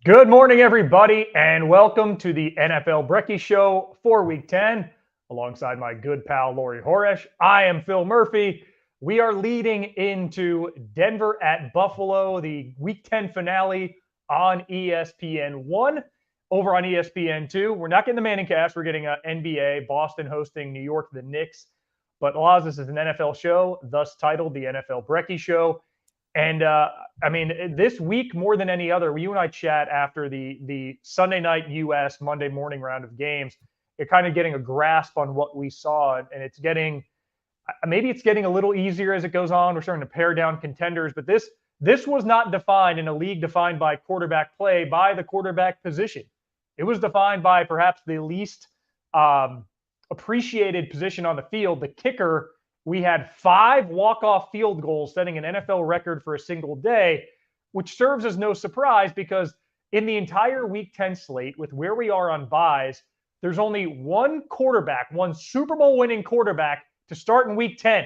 Good morning, everybody, and welcome to the NFL Brekkie Show for Week 10. Alongside my good pal, Laurie Horesh, I am Phil Murphy. We are leading into Denver at Buffalo, the Week 10 finale on ESPN 1. Over on ESPN 2, we're not getting the Manning cast. We're getting NBA, Boston hosting New York, the Knicks. But Laz, this is an NFL show, thus titled the NFL Brekkie Show. And this week more than any other, you and I chat after the Sunday night U.S. Monday morning round of games. You're kind of getting a grasp on what we saw, and it's getting maybe it's getting a little easier as it goes on. We're starting to pare down contenders, but this was not defined in a league defined by quarterback play by the quarterback position. It was defined by perhaps the least appreciated position on the field, the kicker. We had 5 walk-off field goals, setting an NFL record for a single day, which serves as no surprise because in the entire Week 10 slate, with where we are on buys, there's only one quarterback, one Super Bowl winning quarterback to start in Week 10.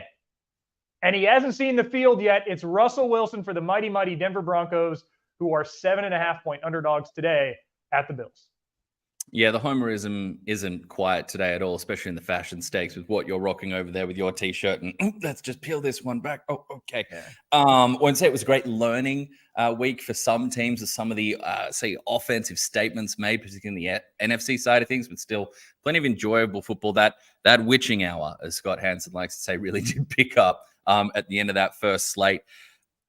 And he hasn't seen the field yet. It's Russell Wilson for the mighty, mighty Denver Broncos, who are 7.5-point underdogs today at the Bills. Yeah, the homerism isn't quiet today at all, especially in the fashion stakes with what you're rocking over there with your T-shirt. And let's just peel this one back. Oh, okay. Yeah. I would say it was a great learning week for some teams, as some of the, offensive statements made, particularly in the NFC side of things, but still plenty of enjoyable football. That witching hour, as Scott Hansen likes to say, really did pick up at the end of that first slate.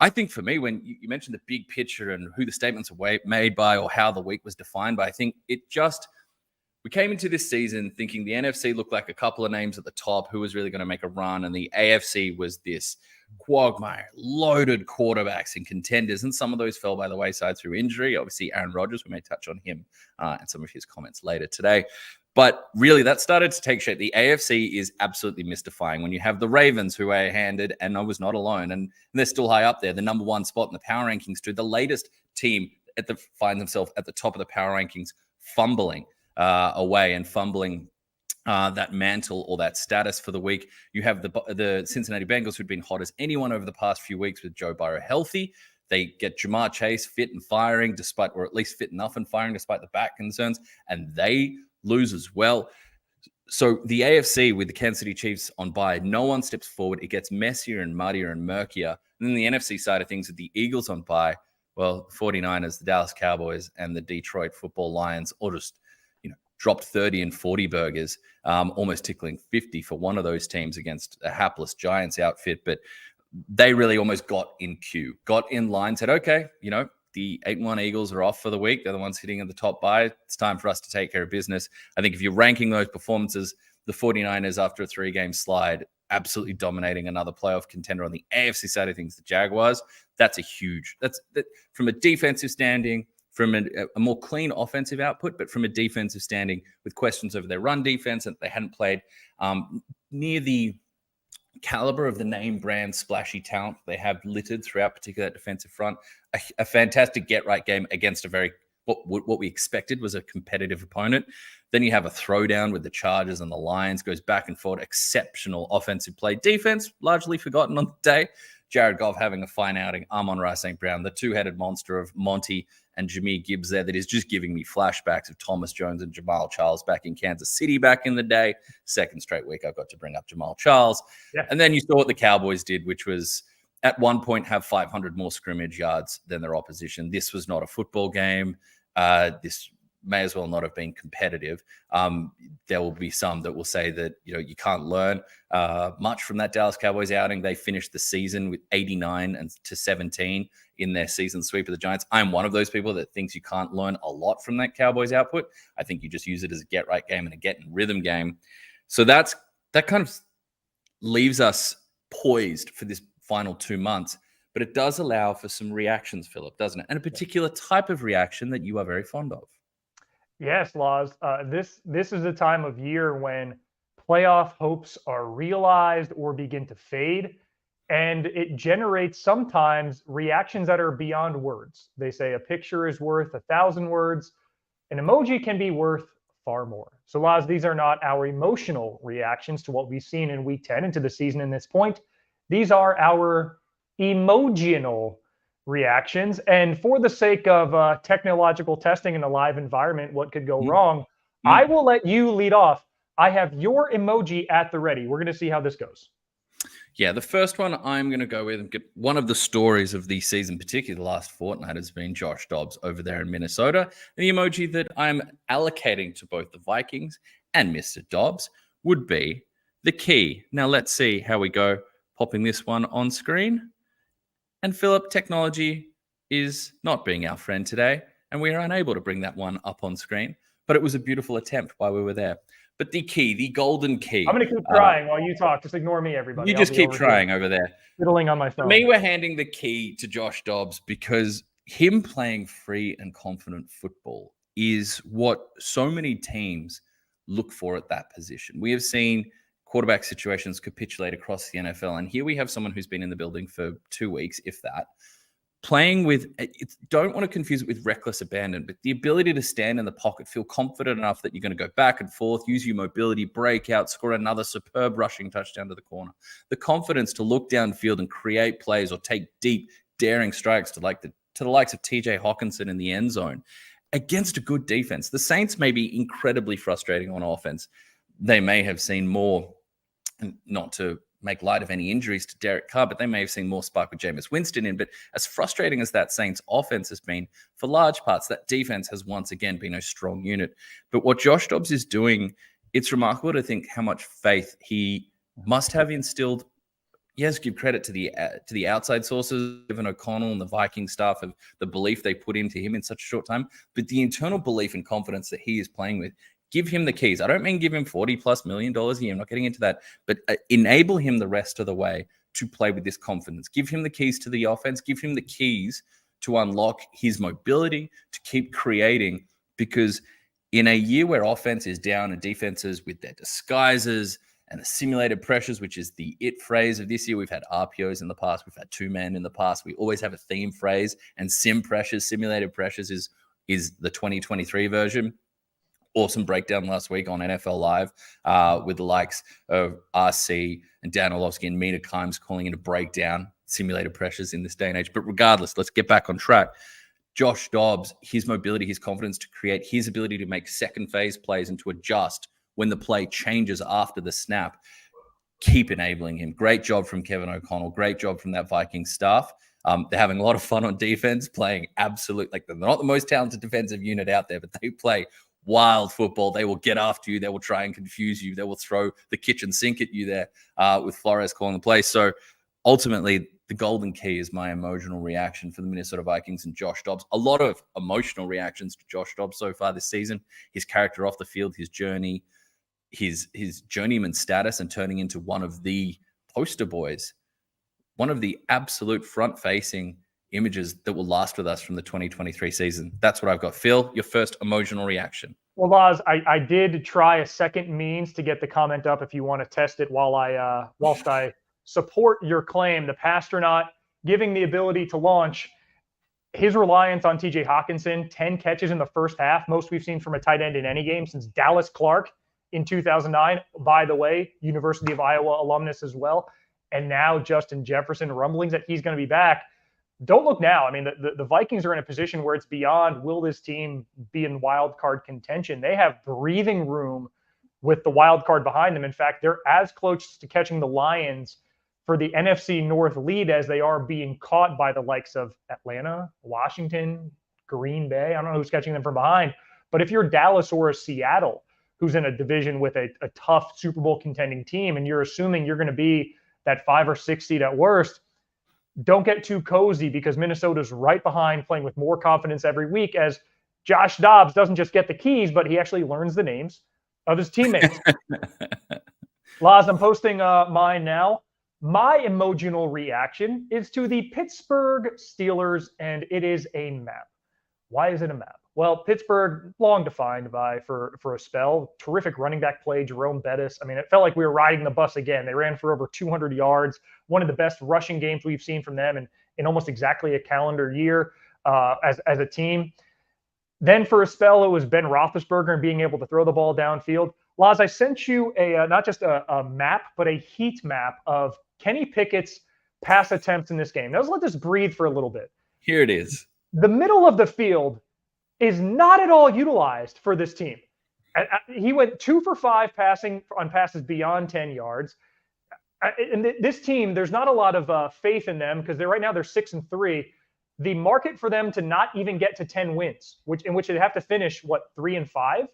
I think for me, when you mentioned the big picture and who the statements were made by or how the week was defined by, I think we came into this season thinking the NFC looked like a couple of names at the top who was really going to make a run, and the AFC was this quagmire, loaded quarterbacks and contenders, and some of those fell by the wayside through injury. Obviously, Aaron Rodgers, we may touch on him and some of his comments later today. But really, that started to take shape. The AFC is absolutely mystifying. When you have the Ravens, who are handed, and I was not alone, and they're still high up there, the number one spot in the power rankings, to the latest team find themselves at the top of the power rankings, fumbling away and fumbling that mantle or that status for the week. You have the Cincinnati Bengals, who'd been hot as anyone over the past few weeks with Joe Burrow healthy. They get Jamar Chase fit and firing, or at least fit enough and firing despite the back concerns, and they lose as well. So the AFC with the Kansas City Chiefs on bye, no one steps forward. It gets messier and muddier and murkier. And then the NFC side of things with the Eagles on bye, well, 49ers, the Dallas Cowboys, and the Detroit Football Lions all just dropped 30 and 40 burgers, almost tickling 50 for one of those teams against a hapless Giants outfit. But they really almost got in queue, got in line, said, okay, the 8-1 Eagles are off for the week. They're the ones hitting at the top bye. It's time for us to take care of business. I think if you're ranking those performances, the 49ers, after a 3-game slide, absolutely dominating another playoff contender. On the AFC side of things, the Jaguars, that's from a defensive standing, from a more clean offensive output, but from a defensive standing with questions over their run defense, and they hadn't played near the caliber of the name brand splashy talent they have littered throughout, particularly that defensive front. A fantastic get-right game against what we expected was a competitive opponent. Then you have a throwdown with the Chargers and the Lions, goes back and forth, exceptional offensive play. Defense, largely forgotten on the day. Jared Goff having a fine outing. Amon-Ra St. Brown, the two-headed monster of Monty and Jameer Gibbs there that is just giving me flashbacks of Thomas Jones and Jamal Charles back in Kansas City back in the day. Second straight week I've got to bring up Jamal Charles. Yeah. And then you saw what the Cowboys did, which was at one point have 500 more scrimmage yards than their opposition. This was not a football game. This may as well not have been competitive. There will be some that will say that, you can't learn much from that Dallas Cowboys outing. They finished the season with 89-17 in their season sweep of the Giants. I'm one of those people that thinks you can't learn a lot from that Cowboys output. I think you just use it as a get-right game and a get-in-rhythm game. So that kind of leaves us poised for this final 2 months. But it does allow for some reactions, Philip, doesn't it? And a particular type of reaction that you are very fond of. Yes, Laz. This is a time of year when playoff hopes are realized or begin to fade, and it generates sometimes reactions that are beyond words. They say a picture is worth 1,000 words. An emoji can be worth far more. So, Laz, these are not our emotional reactions to what we've seen in Week 10 into the season in this point. These are our emotional reactions. And for the sake of technological testing in a live environment, what could go wrong? I will let you lead off. I have your emoji at the ready. We're going to see how this goes. Yeah, the first one I'm going to go with, one of the stories of the season, particularly the last fortnight, has been Josh Dobbs over there in Minnesota. And the emoji that I'm allocating to both the Vikings and Mr. Dobbs would be the key. Now, let's see how we go popping this one on screen. And Philip, technology is not being our friend today, and we are unable to bring that one up on screen. But it was a beautiful attempt while we were there. But the key, the golden key. I'm going to keep trying while you talk. Just ignore me, everybody. You just keep trying over there. Fiddling on my phone. For me, we're handing the key to Josh Dobbs because him playing free and confident football is what so many teams look for at that position. We have seen quarterback situations capitulate across the NFL, and here we have someone who's been in the building for 2 weeks, if that, playing with, don't want to confuse it with reckless abandon, but the ability to stand in the pocket, feel confident enough that you're going to go back and forth, use your mobility, break out, score another superb rushing touchdown to the corner. The confidence to look downfield and create plays or take deep, daring strikes to the likes of TJ Hawkinson in the end zone against a good defense. The Saints may be incredibly frustrating on offense. They may have seen more, not to make light of any injuries to Derek Carr, but they may have seen more spark with Jameis Winston in. But as frustrating as that Saints offense has been, for large parts, that defense has once again been a strong unit. But what Josh Dobbs is doing, it's remarkable to think how much faith he must have instilled. Yes, give credit to the outside sources, Kevin O'Connell and the Viking staff, of the belief they put into him in such a short time, but the internal belief and confidence that he is playing with. Give him the keys. I don't mean give him $40+ million a year. I'm not getting into that, but enable him the rest of the way to play with this confidence. Give him the keys to the offense. Give him the keys to unlock his mobility, to keep creating, because in a year where offense is down and defenses with their disguises and the simulated pressures, which is the it phrase of this year. We've had RPOs in the past. We've had two-man in the past. We always have a theme phrase, and sim pressures, simulated pressures is the 2023 version. Awesome breakdown last week on NFL Live with the likes of RC and Dan Orlovsky and Mina Kimes calling in a breakdown simulated pressures in this day and age. But regardless, let's get back on track. Josh Dobbs, his mobility, his confidence to create, his ability to make second phase plays and to adjust when the play changes after the snap, keep enabling him. Great job from Kevin O'Connell. Great job from that Viking staff. They're having a lot of fun on defense, playing they're not the most talented defensive unit out there, but they play wild football. They will get after you. They will try and confuse you. They will throw the kitchen sink at you there with Flores calling the play. So ultimately, the golden key is my emotional reaction for the Minnesota Vikings and Josh Dobbs. A lot of emotional reactions to Josh Dobbs so far this season. His character off the field, his journey, his journeyman status, and turning into one of the poster boys, one of the absolute front-facing images that will last with us from the 2023 season. That's what I've got. Phil, your first emotional reaction. Well, Laz, I did try a second means to get the comment up if you want to test it whilst I support your claim. The Pastronaut giving the ability to launch. His reliance on TJ Hawkinson, 10 catches in the first half, most we've seen from a tight end in any game since Dallas Clark in 2009. By the way, University of Iowa alumnus as well. And now Justin Jefferson, rumblings that he's going to be back. Don't look now. I mean, the Vikings are in a position where it's beyond, will this team be in wild card contention? They have breathing room with the wild card behind them. In fact, they're as close to catching the Lions for the NFC North lead as they are being caught by the likes of Atlanta, Washington, Green Bay. I don't know who's catching them from behind. But if you're Dallas or a Seattle, who's in a division with a tough Super Bowl contending team, and you're assuming you're going to be that 5 or 6 seed at worst, don't get too cozy, because Minnesota's right behind, playing with more confidence every week, as Josh Dobbs doesn't just get the keys, but he actually learns the names of his teammates. Laz, I'm posting mine now. My emotional reaction is to the Pittsburgh Steelers, and it is a map. Why is it a map? Well, Pittsburgh, long defined for a spell. Terrific running back play, Jerome Bettis. I mean, it felt like we were riding the bus again. They ran for over 200 yards. One of the best rushing games we've seen from them in almost exactly a calendar year as a team. Then for a spell, it was Ben Roethlisberger and being able to throw the ball downfield. Laz, I sent you not just a map, but a heat map of Kenny Pickett's pass attempts in this game. Now, let's let this breathe for a little bit. Here it is. The middle of the field is not at all utilized for this team. He went 2 for 5 passing on passes beyond 10 yards. And this team, there's not a lot of faith in them because right now they're 6-3. The market for them to not even get to 10 wins, in which they have to finish 3-5,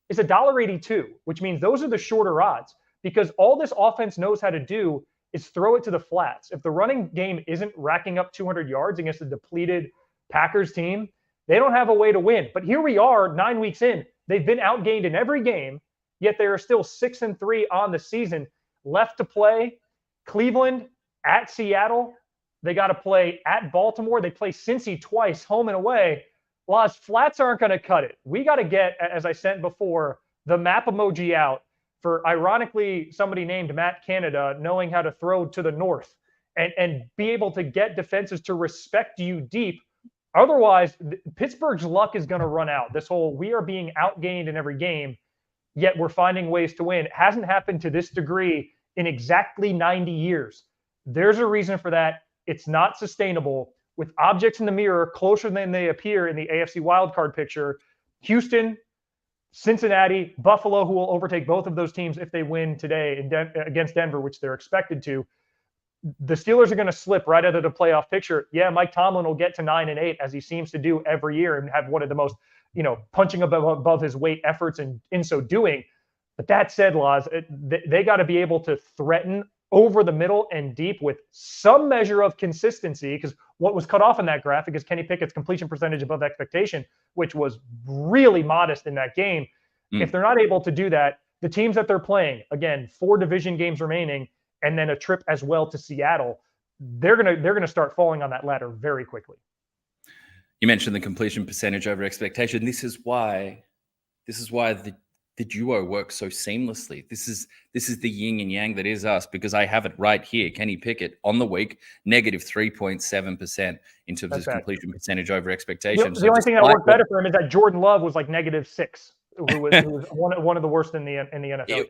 is $1.82, which means those are the shorter odds because all this offense knows how to do is throw it to the flats. If the running game isn't racking up 200 yards against a depleted Packers team, they don't have a way to win. But here we are 9 weeks in. They've been outgained in every game, yet they are still 6-3 on the season. Left to play Cleveland, at Seattle. They got to play at Baltimore. They play Cincy twice, home and away. Las flats aren't going to cut it. We got to get, as I sent before, the map emoji out for, ironically, somebody named Matt Canada knowing how to throw to the north and be able to get defenses to respect you deep. Otherwise, Pittsburgh's luck is going to run out. This whole we are being outgained in every game, yet we're finding ways to win. It hasn't happened to this degree in exactly 90 years. There's a reason for that. It's not sustainable. With objects in the mirror closer than they appear in the AFC wildcard picture, Houston, Cincinnati, Buffalo, who will overtake both of those teams if they win today against Denver, which they're expected to. The Steelers are going to slip right out of the playoff picture. Yeah, Mike Tomlin will get to 9-8 as he seems to do every year and have one of the most, punching above his weight efforts in so doing. But that said, Laz, they got to be able to threaten over the middle and deep with some measure of consistency, because what was cut off in that graphic is Kenny Pickett's completion percentage above expectation, which was really modest in that game. If they're not able to do that, the teams that they're playing, again, 4 division games remaining, and then a trip as well to Seattle, they're gonna start falling on that ladder very quickly. You mentioned the completion percentage over expectation. This is why the duo works so seamlessly. This is the yin and yang that is us, because I have it right here. Kenny Pickett on the week, negative 3.7% in terms of his completion percentage over expectations. The only thing that worked better for him is that Jordan Love was like -6, who was one of the worst in the NFL.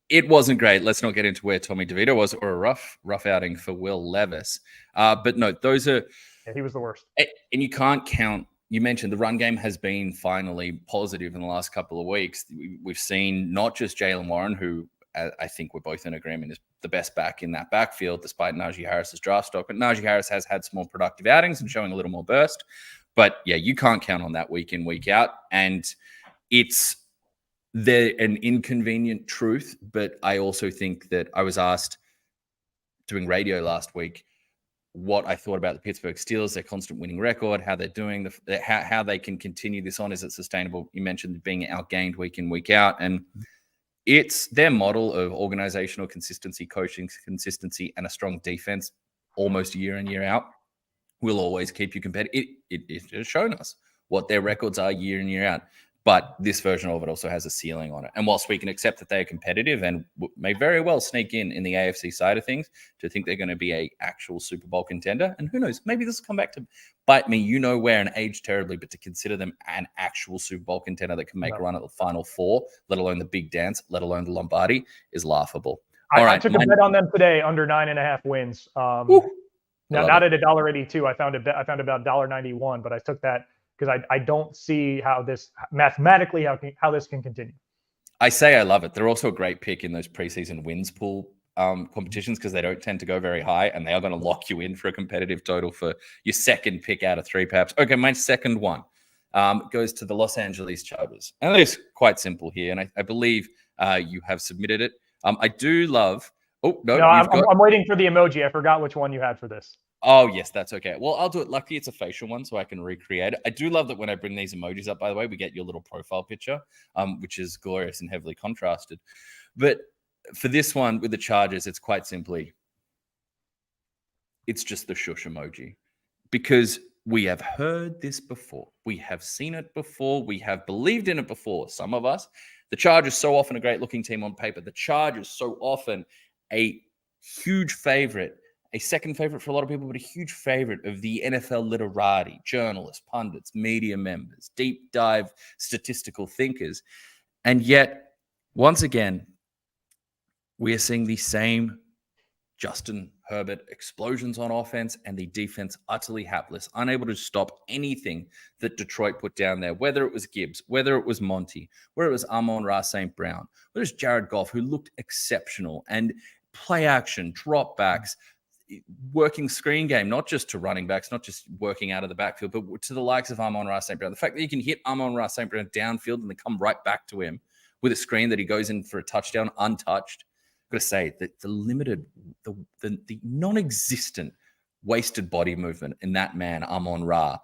It wasn't great. Let's not get into where Tommy DeVito was, or a rough outing for Will Levis. But no, those are... Yeah, he was the worst. And you can't count... You mentioned the run game has been finally positive in the last couple of weeks. We've seen not just Jaylen Warren, who I think we're both in agreement is the best back in that backfield, despite Najee Harris's draft stock. But Najee Harris has had some more productive outings and showing a little more burst. But yeah, you can't count on that week in, week out. And it's an inconvenient truth. But I also think that I was asked doing radio last week what I thought about the Pittsburgh Steelers, their constant winning record, how they're doing, how they can continue this on. Is it sustainable? You mentioned being outgained week in, week out. And it's their model of organizational consistency, coaching consistency, and a strong defense almost year in, year out will always keep you competitive. It has shown us what their records are year in, year out. But this version of it also has a ceiling on it. And whilst we can accept that they are competitive and may very well sneak in the AFC side of things, to think they're going to be an actual Super Bowl contender, and who knows, maybe this will come back to bite me, where, and age terribly, but to consider them an actual Super Bowl contender that can make a run at the Final Four, let alone the big dance, let alone the Lombardi, is laughable. I took a bet on them today under 9.5 wins. Now, not at $1.82. I found about $1.91, but I took that because I don't see how this mathematically how this can continue. I say I love it. They're also a great pick in those preseason wins pool competitions because they don't tend to go very high, and they are going to lock you in for a competitive total for your second pick out of 3, perhaps. Okay, my second one goes to the Los Angeles Chargers. And it's quite simple here, and I believe you have submitted it. I do love... Oh, no, I'm waiting for the emoji. I forgot which one you had for this. Oh, yes, that's okay. Well, I'll do it. Luckily, it's a facial one, so I can recreate it. I do love that when I bring these emojis up, by the way, we get your little profile picture, which is glorious and heavily contrasted. But for this one with the Chargers, it's quite simply, it's just the shush emoji. Because we have heard this before. We have seen it before. We have believed in it before, some of us. The Chargers, so often a great-looking team on paper. The Chargers, so often a huge favorite, a second favorite for a lot of people, but a huge favorite of the NFL literati, journalists, pundits, media members, deep dive statistical thinkers. And yet, once again, we are seeing the same Justin Herbert, explosions on offense, and the defense utterly hapless, unable to stop anything that Detroit put down there, whether it was Gibbs, whether it was Monty, whether it was Amon-Ra St. Brown, whether it was Jared Goff, who looked exceptional, and play action, drop backs, working screen game, not just to running backs, not just working out of the backfield, but to the likes of Amon-Ra St. Brown. The fact that you can hit Amon-Ra St. Brown downfield and then come right back to him with a screen that he goes in for a touchdown untouched. I've got to say that the non-existent wasted body movement in that man, Amon-Ra,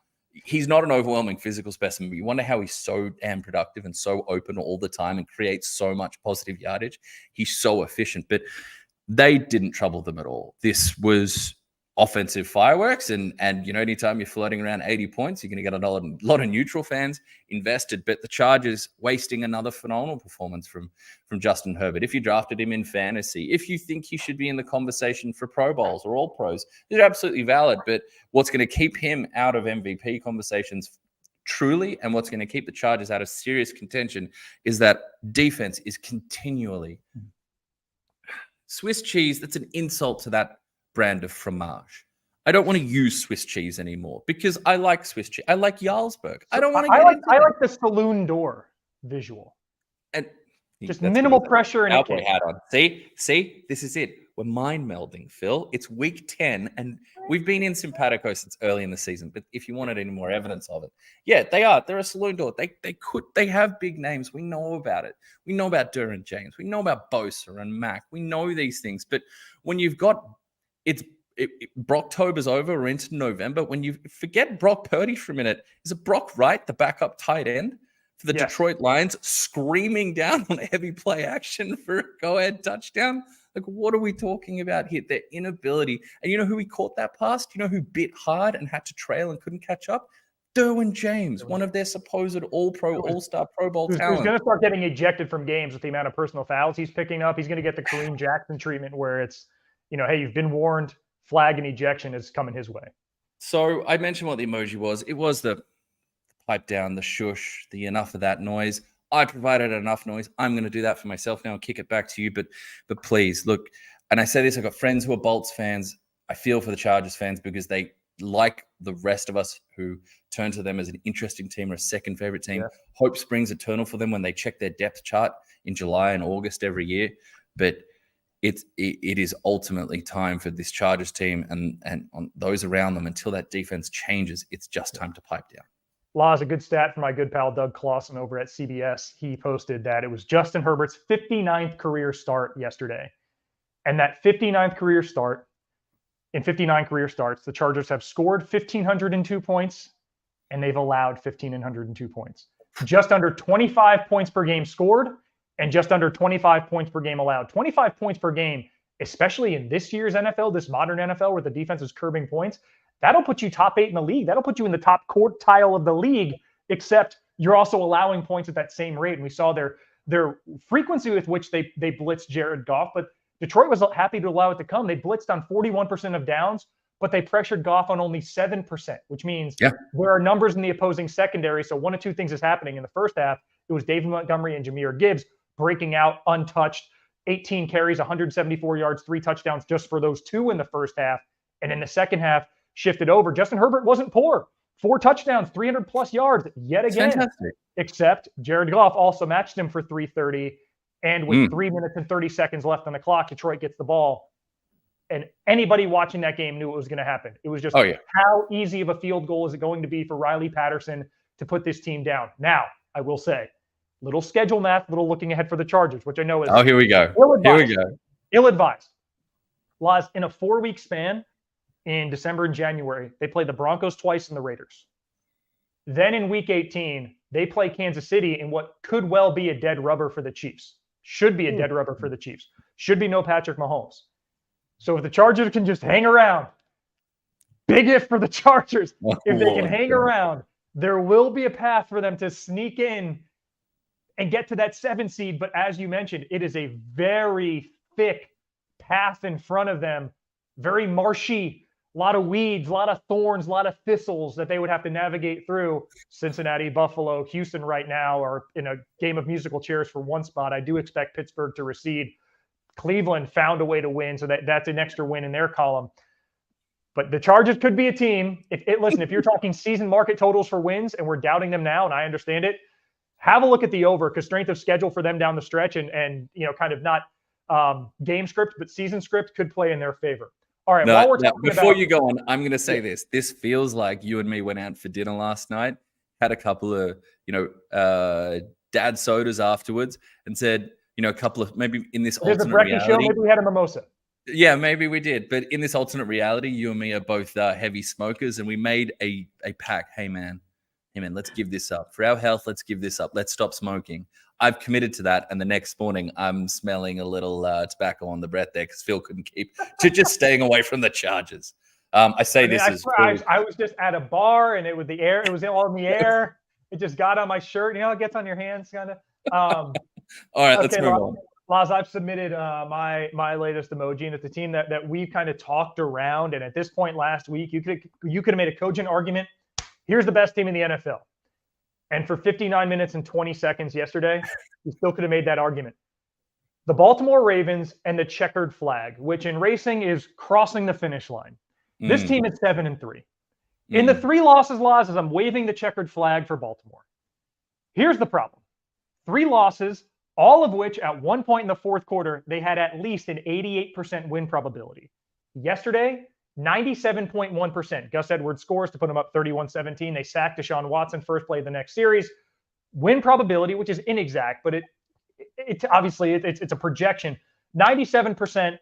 he's not an overwhelming physical specimen, but you wonder how he's so damn productive and so open all the time and creates so much positive yardage. He's so efficient, but they didn't trouble them at all. This was offensive fireworks, and anytime you're floating around 80 points, you're going to get a lot of neutral fans invested. But the Chargers wasting another phenomenal performance from Justin Herbert. If you drafted him in fantasy, if you think he should be in the conversation for Pro Bowls or All Pros, they're absolutely valid. But what's going to keep him out of MVP conversations truly, and what's going to keep the Chargers out of serious contention, is that defense is continually Swiss cheese. That's an insult to that brand of fromage. I don't want to use Swiss cheese anymore because I like Swiss cheese. I like Jarlsberg. I don't want to I like the saloon door visual. And just minimal pressure and cowboy hat on. See, this is it. We're mind melding, Phil. It's week 10, and we've been in simpatico since early in the season. But if you wanted any more evidence of it, yeah, they are. They're a saloon door. They have big names. We know about it. We know about Derwin James. We know about Bosa and Mack. We know these things. But when you've got Brocktober's over, we're into November. When you forget Brock Purdy for a minute, is it Brock Wright, the backup tight end for the Detroit Lions, screaming down on heavy play action for a go-ahead touchdown? Like, what are we talking about here? Their inability. And you know who he caught that pass? You know who bit hard and had to trail and couldn't catch up? Derwin James, one of their supposed all-pro, all-star Pro Bowl talent. He's going to start getting ejected from games with the amount of personal fouls he's picking up. He's going to get the Kareem Jackson treatment where it's, hey, you've been warned, flag and ejection is coming his way. So I mentioned what the emoji was. It was the pipe down, the shush, the enough of that noise. I provided enough noise. I'm going to do that for myself now and kick it back to you. But please, look, and I say this, I've got friends who are Bolts fans. I feel for the Chargers fans because they, like the rest of us who turn to them as an interesting team or a second favorite team, hope springs eternal for them when they check their depth chart in July and August every year. But it is ultimately time for this Chargers team and on those around them, until that defense changes, it's just time to pipe down. Laws, a good stat for my good pal Doug Clawson over at CBS. He posted that it was Justin Herbert's 59th career start yesterday. And that 59th career start, in 59 career starts, the Chargers have scored 1,502 points, and they've allowed 1,502 points. Just under 25 points per game scored, and just under 25 points per game allowed. 25 points per game, especially in this year's NFL, this modern NFL where the defense is curbing points, that'll put you top 8 in the league. That'll put you in the top quartile of the league, except you're also allowing points at that same rate. And we saw their frequency with which they blitzed Jared Goff, but Detroit was happy to allow it to come. They blitzed on 41% of downs, but they pressured Goff on only 7%, which means there are numbers in the opposing secondary. So one of two things is happening. In the first half, it was David Montgomery and Jahmyr Gibbs breaking out untouched, 18 carries, 174 yards, 3 touchdowns just for those two in the first half. And in the second half, shifted over. Justin Herbert wasn't poor. 4 touchdowns, 300-plus yards yet again. Fantastic. Except Jared Goff also matched him for 330. And with 3 minutes and 30 seconds left on the clock, Detroit gets the ball. And anybody watching that game knew it was going to happen. It was just how easy of a field goal is it going to be for Riley Patterson to put this team down? Now, I will say, little schedule math, little looking ahead for the Chargers, which I know is here we go. Ill-advised. Laz, in a 4-week span, in December and January, they play the Broncos twice and the Raiders. Then in week 18, they play Kansas City in what could well be a dead rubber for the Chiefs. Should be a dead rubber for the Chiefs. Should be no Patrick Mahomes. So if the Chargers can just hang around, big if for the Chargers. If they can hang around, there will be a path for them to sneak in and get to that 7 seed. But as you mentioned, it is a very thick path in front of them, very marshy. A lot of weeds, a lot of thorns, a lot of thistles that they would have to navigate through. Cincinnati, Buffalo, Houston right now are in a game of musical chairs for one spot. I do expect Pittsburgh to recede Cleveland found a way to win, so that's an extra win in their column. But the Chargers could be a team. Listen, if you're talking season market totals for wins and we're doubting them now, and I understand it, have a look at the over, because strength of schedule for them down the stretch and kind of not game script, but season script could play in their favor. All right. While we're talking before you go on, I'm going to say this. This feels like you and me went out for dinner last night, had a couple of, dad sodas afterwards, and said, a couple of, maybe in this alternate reality. There's a Brekkie show. Maybe we had a mimosa. Yeah, maybe we did. But in this alternate reality, you and me are both heavy smokers, and we made a pact. Hey, man, let's give this up. For our health, let's give this up. Let's stop smoking. I've committed to that. And the next morning, I'm smelling a little tobacco on the breath there because Phil couldn't keep to just staying away from the Chargers. I was just at a bar, and it was the air. It was all in the air. It just got on my shirt. It gets on your hands, kind of. All right, let's move on. Laz, I've submitted my latest emoji, and it's a team that we've kind of talked around. And at this point last week, you could have made a cogent argument. Here's the best team in the NFL. And for 59 minutes and 20 seconds yesterday, you still could have made that argument. The Baltimore Ravens and the checkered flag, which in racing is crossing the finish line. This team is 7-3. In the 3 losses, Laz, as I'm waving the checkered flag for Baltimore. Here's the problem. 3 losses, all of which at one point in the fourth quarter, they had at least an 88% win probability. Yesterday, 97.1%. Gus Edwards scores to put them up 31-17. They sacked Deshaun Watson first play of the next series. Win probability, which is inexact, but it's obviously it's a projection. 97%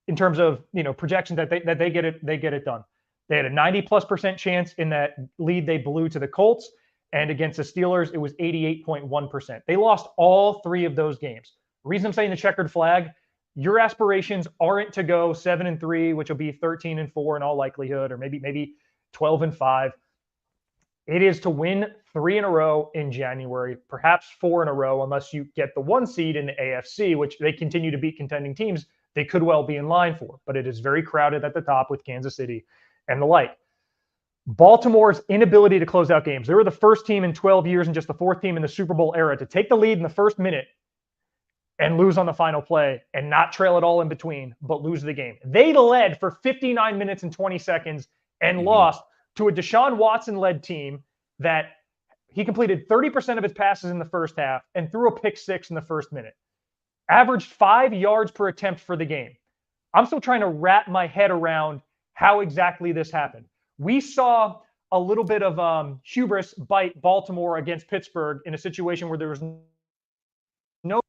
in terms of projections that they get it done. They had a 90+% chance in that lead they blew to the Colts, and against the Steelers, it was 88.1%. They lost all 3 of those games. The reason I'm saying the checkered flag, your aspirations aren't to go 7-3, which will be 13-4 in all likelihood, or maybe 12-5. It is to win 3 in a row in January, perhaps 4 in a row, unless you get the 1 seed in the AFC, which they continue to beat contending teams they could well be in line for. But it is very crowded at the top with Kansas City and the like. Baltimore's inability to close out games. They were the first team in 12 years and just the 4th team in the Super Bowl era to take the lead in the first minute and lose on the final play and not trail it all in between, but lose the game. They led for 59 minutes and 20 seconds and lost to a Deshaun Watson-led team that he completed 30% of his passes in the first half and threw a pick 6 in the first minute. Averaged 5 yards per attempt for the game. I'm still trying to wrap my head around how exactly this happened. We saw a little bit of hubris bite Baltimore against Pittsburgh in a situation where there was no.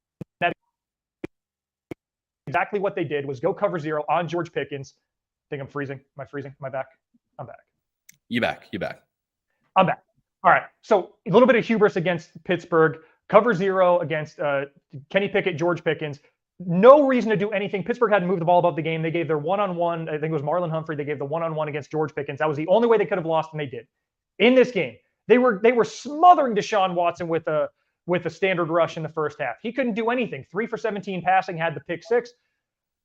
Exactly what they did was go cover 0 on George Pickens. I think I'm freezing. Am I freezing? Am I back? I'm back. You're back. I'm back. All right. So a little bit of hubris against Pittsburgh. Cover 0 against Kenny Pickett, George Pickens. No reason to do anything. Pittsburgh hadn't moved the ball above the game. They gave their one-on-one. I think it was Marlon Humphrey. They gave the one-on-one against George Pickens. That was the only way they could have lost, and they did. In this game, they were smothering Deshaun Watson with a standard rush in the first half. He couldn't do anything. 3 for 17 passing, had the pick 6.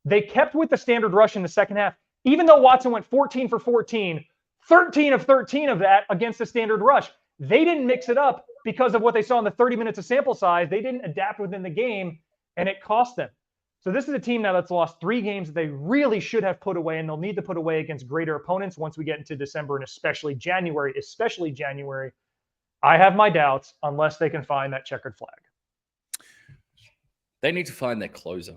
They kept with the standard rush in the second half, even though Watson went 14 for 14, 13 of 13 of that against the standard rush. They didn't mix it up because of what they saw in the 30 minutes of sample size. They didn't adapt within the game, and it cost them. So this is a team now that's lost 3 games that they really should have put away, and they'll need to put away against greater opponents once we get into December and especially January. I have my doubts unless they can find that checkered flag. They need to find their closer.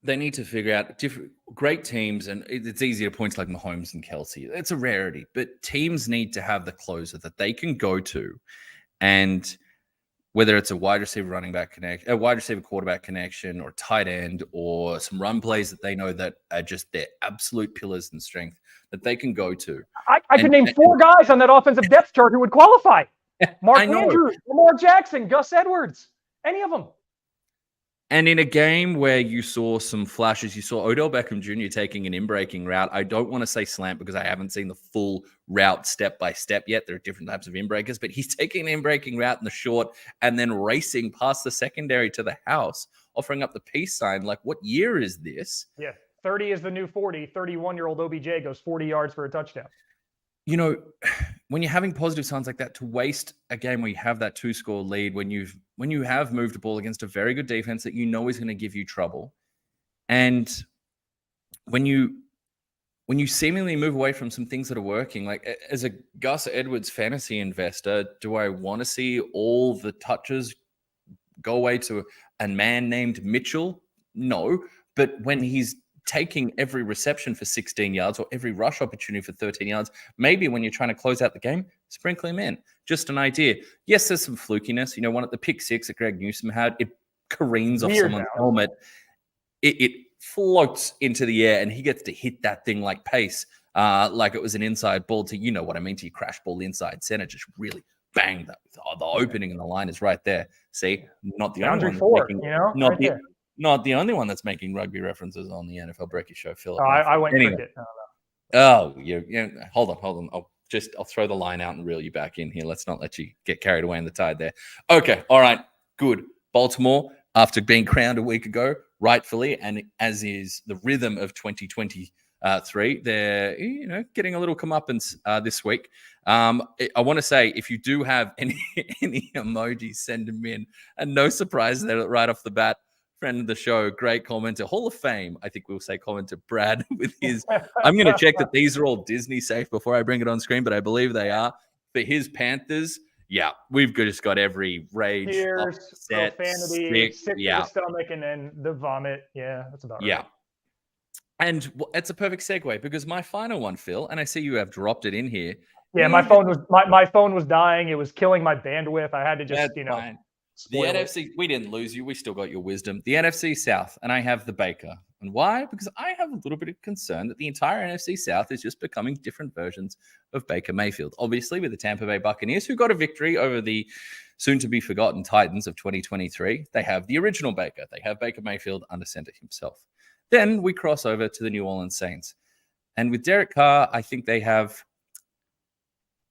They need to figure out different great teams, and it's easy to point to like Mahomes and Kelsey. It's a rarity, but teams need to have the closer that they can go to, and whether it's a wide receiver running back connection, a wide receiver quarterback connection, or tight end, or some run plays that they know that are just their absolute pillars and strength that they can go to. I could name 4 guys on that offensive depth chart who would qualify. Mark Andrews, Lamar Jackson, Gus Edwards, any of them. And in a game where you saw some flashes, you saw Odell Beckham Jr. taking an in-breaking route. I don't want to say slant because I haven't seen the full route step by step yet. There are different types of in-breakers, but he's taking an in-breaking route in the short and then racing past the secondary to the house, offering up the peace sign. Like, what year is this? Yeah, 30 is the new 40. 31-year-old OBJ goes 40 yards for a touchdown. You know, when you're having positive signs like that, to waste a game where you have that 2-score lead, when you have moved the ball against a very good defense that you know is going to give you trouble, And when you seemingly move away from some things that are working, like as a Gus Edwards fantasy investor, do I want to see all the touches go away to a man named Mitchell? No. But when he's taking every reception for 16 yards or every rush opportunity for 13 yards, maybe when you're trying to close out the game, sprinkle him in. Just an idea. Yes, there's some flukiness. One at the pick six that Greg Newsome had, it careens off someone's helmet. It floats into the air and he gets to hit that thing like pace, like it was an inside ball to, what I mean, to your crash ball inside center, just really bang. The opening and the line is right there. See, not the only one. Not the only one that's making rugby references on the NFL Brekkie show, Phil. I went anyway. Cricket. Hold on. I'll throw the line out and reel you back in here. Let's not let you get carried away in the tide there. Okay, all right, good. Baltimore, after being crowned a week ago, rightfully, and as is the rhythm of 2023, they're getting a little comeuppance this week. I want to say, if you do have any emojis, send them in. And no surprise there right off the bat. Friend of the show, great commenter, Hall of Fame, I think we'll say commenter Brad with his. I'm going to check that these are all Disney safe before I bring it on screen, but I believe they are. For his Panthers, yeah, we've just got every rage, tears, profanity, sick to the stomach, and then the vomit. Yeah, that's about right. Yeah. And it's a perfect segue because my final one, Phil, and I see you have dropped it in here. Yeah, my phone was dying. It was killing my bandwidth. I had to just, fine. The NFC, we didn't lose you. We still got your wisdom. The NFC South, and I have the Baker. And why? Because I have a little bit of concern that the entire NFC South is just becoming different versions of Baker Mayfield. Obviously, with the Tampa Bay Buccaneers, who got a victory over the soon-to-be-forgotten Titans of 2023. They have the original Baker. They have Baker Mayfield under center himself. Then we cross over to the New Orleans Saints. And with Derek Carr, I think they have...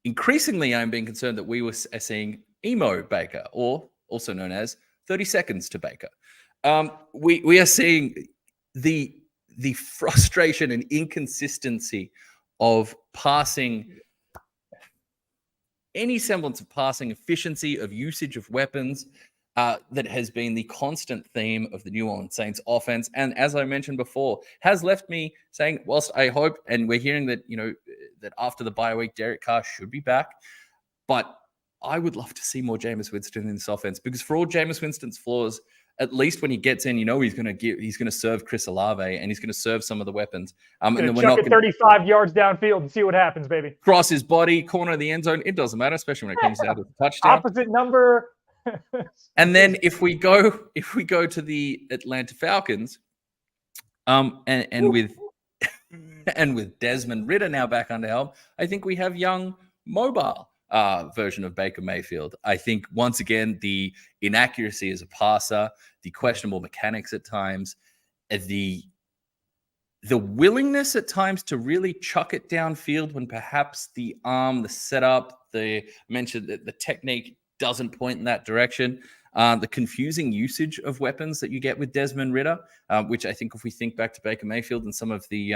Increasingly, I'm being concerned that we were seeing emo Baker, or also known as 30 seconds to Baker. We are seeing the frustration and inconsistency of passing, any semblance of passing efficiency, of usage of weapons, that has been the constant theme of the New Orleans Saints offense. And as I mentioned before, has left me saying, whilst I hope, and we're hearing that, that after the bye week, Derek Carr should be back, but I would love to see more Jameis Winston in this offense, because for all Jameis Winston's flaws, at least when he gets in, he's going to serve Chris Olave, and he's going to serve some of the weapons. And then we're chuck it 35 yards downfield and see what happens, baby. Cross his body, corner of the end zone. It doesn't matter, especially when it comes down to the touchdown. Opposite number. And then if we go to the Atlanta Falcons, and with Desmond Ridder now back under helm, I think we have young, mobile version of Baker Mayfield. I think once again the inaccuracy as a passer, the questionable mechanics at times, the willingness at times to really chuck it downfield when perhaps the arm, the setup, the technique doesn't point in that direction. The confusing usage of weapons that you get with Desmond Ridder, which I think if we think back to Baker Mayfield and some of the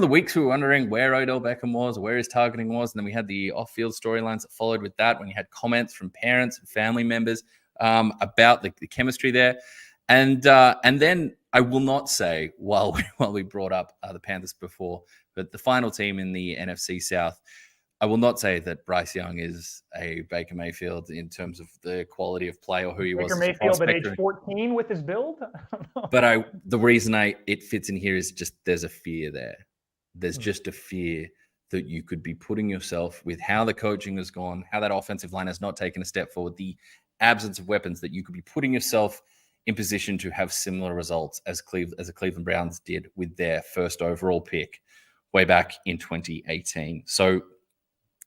weeks we were wondering where Odell Beckham was, where his targeting was, and then we had the off-field storylines that followed with that when you had comments from parents and family members about the chemistry there. And then I will not say, while we brought up the Panthers before, but the final team in the NFC South, I will not say that Bryce Young is a Baker Mayfield in terms of the quality of play or who he was. Baker Mayfield at age 14 with his build? But the reason it fits in here is just there's a fear there. There's just a fear that you could be putting yourself with how the coaching has gone, how that offensive line has not taken a step forward, the absence of weapons, that you could be putting yourself in position to have similar results as the Cleveland Browns did with their first overall pick way back in 2018. So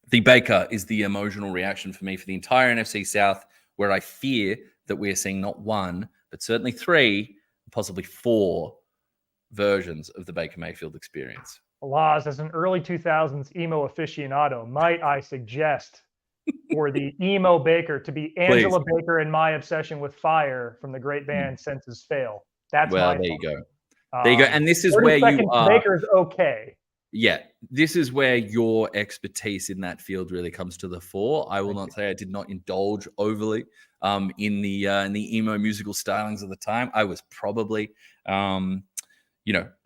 the Baker is the emotional reaction for me for the entire NFC South, where I fear that we are seeing not one, but certainly 3, possibly 4 versions of the Baker Mayfield experience. Laz, as an early 2000s emo aficionado, might I suggest for the emo Baker to be Angela Baker in My Obsession with Fire from the great band Senses Fail. That's there you go. There you go. And this is where you are. Baker's okay. yeah, this is where your expertise in that field really comes to the fore. I will not say I did not indulge overly in the emo musical stylings of the time. I was probably, I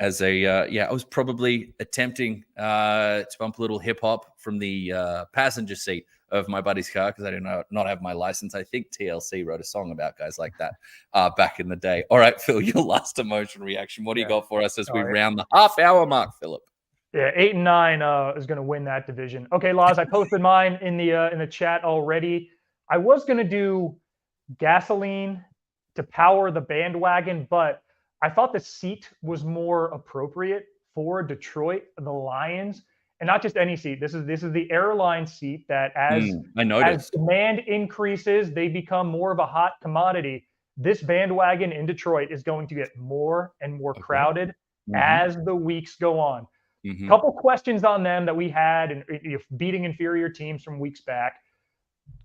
was probably attempting to bump a little hip hop from the passenger seat of my buddy's car because I did not have my license. I think TLC wrote a song about guys like that back in the day. All right, Phil, your last emotional reaction. What do you got for us as we round the half-hour mark, Philip? Yeah, 8 and 9 is going to win that division. Okay, Laz, I posted mine in the chat already. I was going to do gasoline to power the bandwagon, but I thought the seat was more appropriate for Detroit, the Lions, and not just any seat. This is the airline seat that as demand increases, they become more of a hot commodity. This bandwagon in Detroit is going to get more and more crowded as the weeks go on. Couple questions on them that we had and beating inferior teams from weeks back.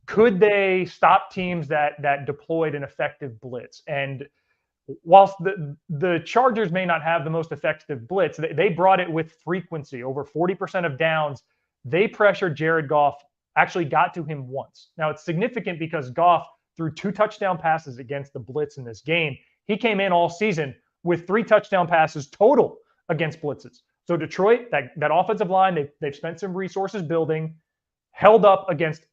Could they stop teams that deployed an effective blitz? And whilst the Chargers may not have the most effective blitz, they brought it with frequency. Over 40% of downs, they pressured Jared Goff, actually got to him once. Now, it's significant because Goff threw 2 touchdown passes against the blitz in this game. He came in all season with 3 touchdown passes total against blitzes. So Detroit, that offensive line, they've spent some resources building, held up against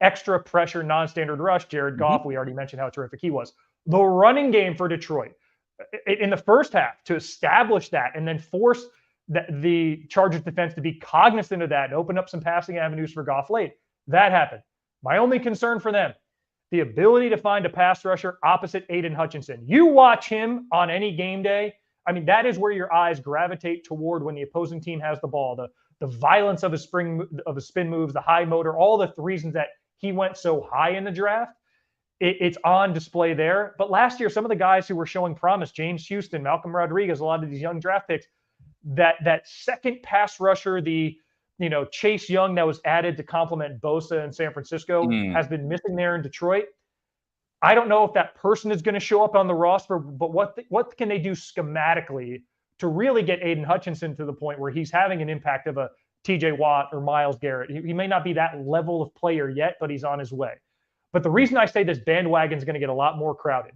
extra pressure, non-standard rush. Jared Goff, we already mentioned how terrific he was. The running game for Detroit in the first half to establish that and then force the Chargers defense to be cognizant of that and open up some passing avenues for Goff late. That happened. My only concern for them, the ability to find a pass rusher opposite Aiden Hutchinson. You watch him on any game day. I mean, that is where your eyes gravitate toward when the opposing team has the ball. The violence of his spin moves, the high motor, all the reasons that he went so high in the draft. It's on display there. But last year, some of the guys who were showing promise, James Houston, Malcolm Rodriguez, a lot of these young draft picks, that second pass rusher, Chase Young that was added to complement Bosa in San Francisco has been missing there in Detroit. I don't know if that person is going to show up on the roster, but what can they do schematically to really get Aiden Hutchinson to the point where he's having an impact of a TJ Watt or Myles Garrett? He may not be that level of player yet, but he's on his way. But the reason I say this bandwagon is going to get a lot more crowded.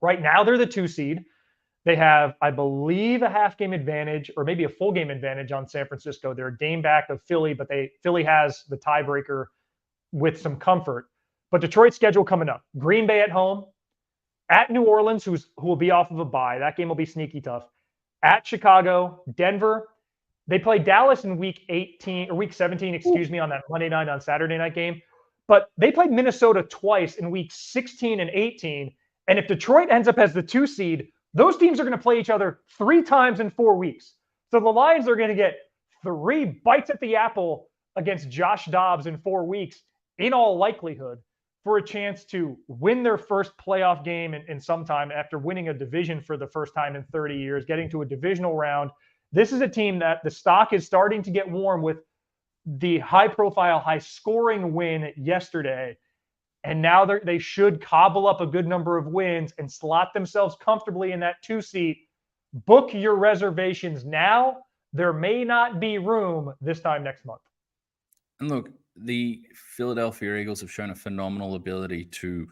Right now, they're the 2 seed. They have, I believe, a half game advantage or maybe a full game advantage on San Francisco. They're a game back of Philly, but Philly has the tiebreaker with some comfort. But Detroit's schedule coming up. Green Bay at home, at New Orleans, who will be off of a bye. That game will be sneaky tough. At Chicago, Denver. They play Dallas in week 17, on that Monday night on Saturday night game. But they played Minnesota twice in week 16 and 18. And if Detroit ends up as the 2 seed, those teams are going to play each other 3 times in 4 weeks. So the Lions are going to get 3 bites at the apple against Josh Dobbs in 4 weeks, in all likelihood, for a chance to win their first playoff game in some time after winning a division for the first time in 30 years, getting to a divisional round. This is a team that the stock is starting to get warm with the high-profile, high-scoring win yesterday. And now they should cobble up a good number of wins and slot themselves comfortably in that 2 seat. Book your reservations now. There may not be room this time next month. And look, the Philadelphia Eagles have shown a phenomenal ability to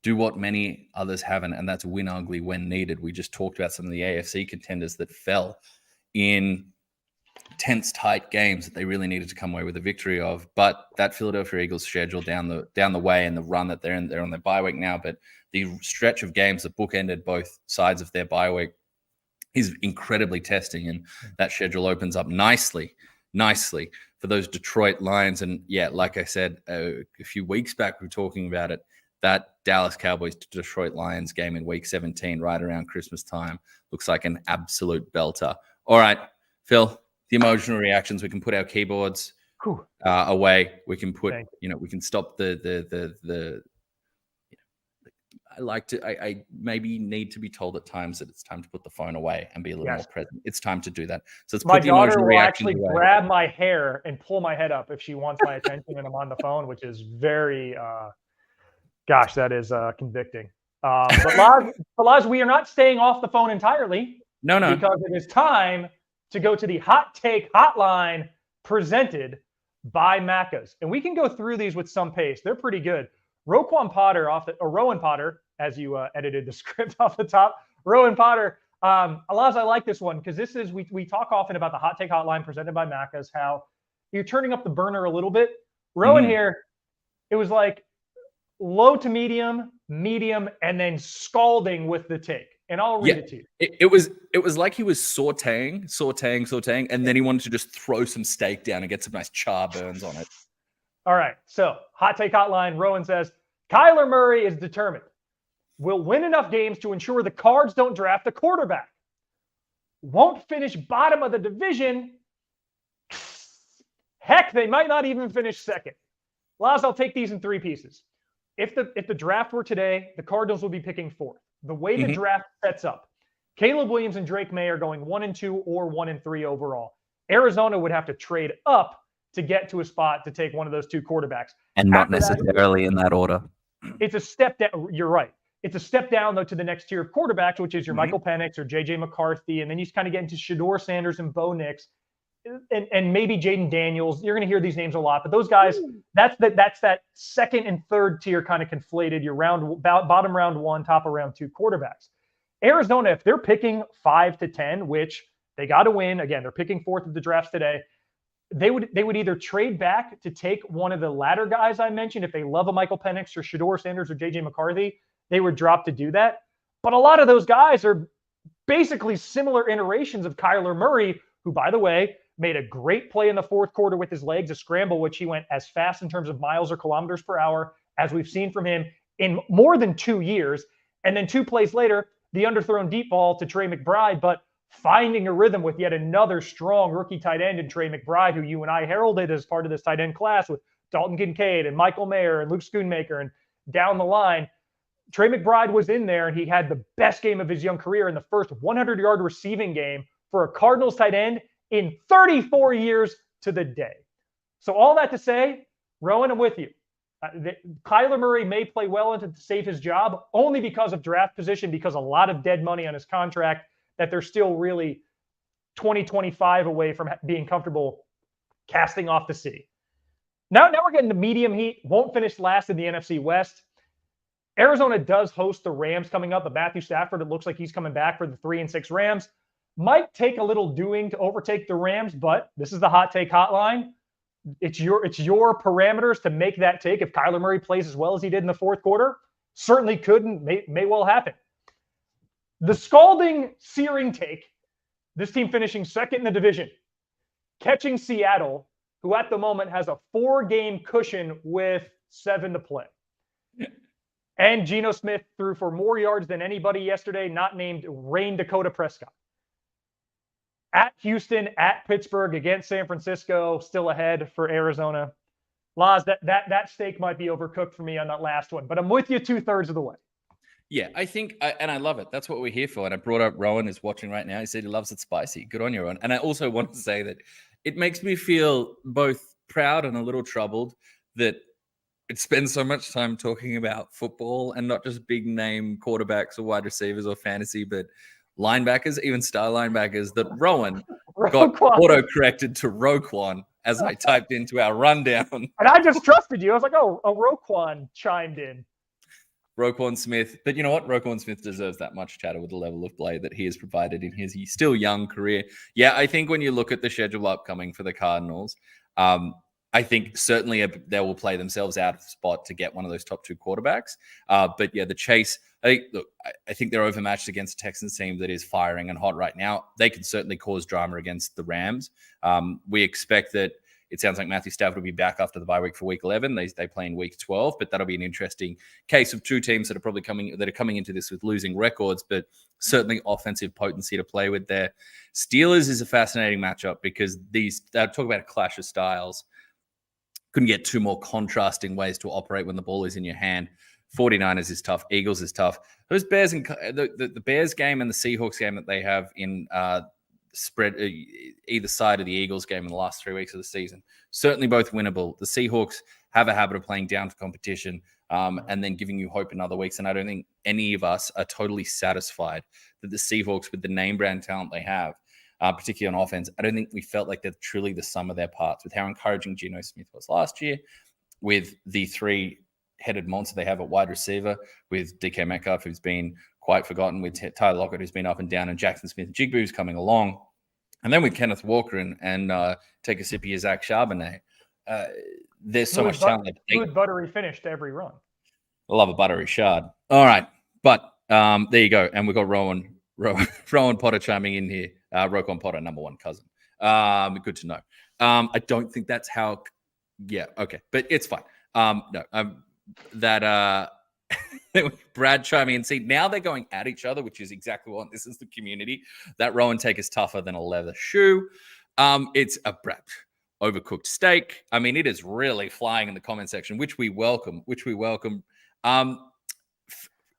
do what many others haven't, and that's win ugly when needed. We just talked about some of the AFC contenders that fell in tense, tight games that they really needed to come away with a victory of. But that Philadelphia Eagles schedule down the way and the run that they're on their bye week now, but the stretch of games that bookended both sides of their bye week is incredibly testing, and that schedule opens up nicely for those Detroit Lions. And yeah, like I said, a few weeks back, we were talking about it, that Dallas Cowboys to Detroit Lions game in week 17, right around Christmas time, looks like an absolute belter. All right, Phil, the emotional reactions, we can put our keyboards away. We can put, we can stop the I maybe need to be told at times that it's time to put the phone away and be a little more present. It's time to do that. So let's put the emotional reaction away. My daughter will actually grab my hair and pull my head up if she wants my attention when I'm on the phone, which is very, that is convicting. But Laz, we are not staying off the phone entirely. No. Because it is time to go to the Hot Take Hotline presented by Macca's. And we can go through these with some pace. They're pretty good. Rowan Potter, as you edited the script off the top. Rowan Potter, Alaz, I like this one because this is, we talk often about the Hot Take Hotline presented by Macca's, how you're turning up the burner a little bit. Rowan here, it was like low to medium, and then scalding with the take. And I'll read it to you. It was like he was sauteing, and then he wanted to just throw some steak down and get some nice char burns on it. All right. So, Hot Take Hotline, Rowan says, Kyler Murray is determined. Will win enough games to ensure the Cards don't draft a quarterback. Won't finish bottom of the division. Heck, they might not even finish second. Laz, I'll take these in three pieces. If the draft were today, the Cardinals will be picking fourth. The way the draft sets up, Caleb Williams and Drake May are going 1 and 2 or 1 and 3 overall. Arizona would have to trade up to get to a spot to take one of those two quarterbacks. And not necessarily in that order. It's a step down. You're right. It's a step down, though, to the next tier of quarterbacks, which is your Michael Penix or J.J. McCarthy. And then you kind of get into Shedeur Sanders and Bo Nix and maybe Jaden Daniels. You're going to hear these names a lot. But those guys, that's that second and third tier kind of conflated. Your bottom round 1, top of round 2 quarterbacks. Arizona, if they're picking 5 to 10, which they got to win, again, they're picking fourth of the drafts today. They would either trade back to take one of the latter guys I mentioned. If they love a Michael Penix or Shedeur Sanders or J.J. McCarthy, they would drop to do that. But a lot of those guys are basically similar iterations of Kyler Murray, who, by the way, made a great play in the fourth quarter with his legs, a scramble, which he went as fast in terms of miles or kilometers per hour as we've seen from him in more than 2 years. And then 2 plays later, the underthrown deep ball to Trey McBride, but finding a rhythm with yet another strong rookie tight end in Trey McBride, who you and I heralded as part of this tight end class with Dalton Kincaid and Michael Mayer and Luke Schoonmaker and down the line. Trey McBride was in there, and he had the best game of his young career in the first 100-yard receiving game for a Cardinals tight end in 34 years to the day. So all that to say, Rowan, I'm with you. Kyler Murray may play well into to save his job only because of draft position, because a lot of dead money on his contract that they're still really 2025 away from being comfortable casting off the city. Now we're getting to medium heat. Won't finish last in the NFC West. Arizona does host the Rams coming up, but Matthew Stafford, it looks like he's coming back for the 3-6 Rams. Might take a little doing to overtake the Rams, but this is the Hot Take Hotline. It's your parameters to make that take. If Kyler Murray plays as well as he did in the fourth quarter, certainly could and may well happen. The scalding, searing take, this team finishing second in the division, catching Seattle, who at the moment has a 4-game cushion with 7 to play. And Geno Smith threw for more yards than anybody yesterday, not named Rain Dakota Prescott. At Houston, at Pittsburgh, against San Francisco, still ahead for Arizona. Laz, that steak might be overcooked for me on that last one, but I'm with you 2/3 of the way. Yeah, I think, and I love it. That's what we're here for. And I brought up Rowan is watching right now. He said he loves it spicy. Good on you, Rowan. And I also want to say that it makes me feel both proud and a little troubled that it spends so much time talking about football and not just big name quarterbacks or wide receivers or fantasy, but linebackers, even star linebackers, that Rowan got auto-corrected to Roquan as I typed into our rundown. And I just trusted you. I was like, oh, Roquan chimed in. Roquan Smith. But you know what? Roquan Smith deserves that much chatter with the level of play that he has provided in his still young career. Yeah, I think when you look at the schedule upcoming for the Cardinals, I think certainly they will play themselves out of spot to get one of those top 2 quarterbacks. But yeah, the chase, I think they're overmatched against a Texans team that is firing and hot right now. They can certainly cause drama against the Rams. We expect that it sounds like Matthew Stafford will be back after the bye week for week 11. They play in week 12, but that'll be an interesting case of 2 teams that are probably coming into this with losing records, but certainly offensive potency to play with there. Steelers is a fascinating matchup because talk about a clash of styles. Couldn't get 2 more contrasting ways to operate when the ball is in your hand. 49ers is tough. Eagles is tough. Those Bears and the Bears game and the Seahawks game that they have in spread either side of the Eagles game in the last 3 weeks of the season, certainly both winnable. The Seahawks have a habit of playing down for competition and then giving you hope in other weeks. And I don't think any of us are totally satisfied that the Seahawks, with the name brand talent they have, particularly on offense. I don't think we felt like they're truly the sum of their parts with how encouraging Geno Smith was last year, with the three-headed monster they have at wide receiver, with DK Metcalf, who's been quite forgotten, with Tyler Lockett, who's been up and down, and Jackson Smith-Njigba, who's coming along. And then with Kenneth Walker and take a sip of your Zach Charbonnet. There's so much talent. Good buttery finish to every run. I love a buttery shard. All right. But there you go. And we've got Rowan Potter chiming in here. Roquan Potter, number one cousin. Good to know. I don't think that's how. Yeah. Okay. But it's fine. Brad chiming in. See, now they're going at each other, which is exactly what this is the community. That Rowan take is tougher than a leather shoe. It's a overcooked steak. I mean, it is really flying in the comment section, which we welcome.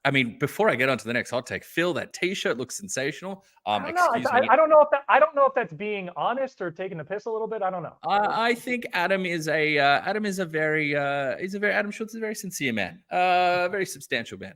I mean, before I get on to the next hot take, Phil, that T-shirt looks sensational. I don't know if that's being honest or taking the piss a little bit. I don't know. I think Adam Adam Schultz is a very sincere man, very substantial man.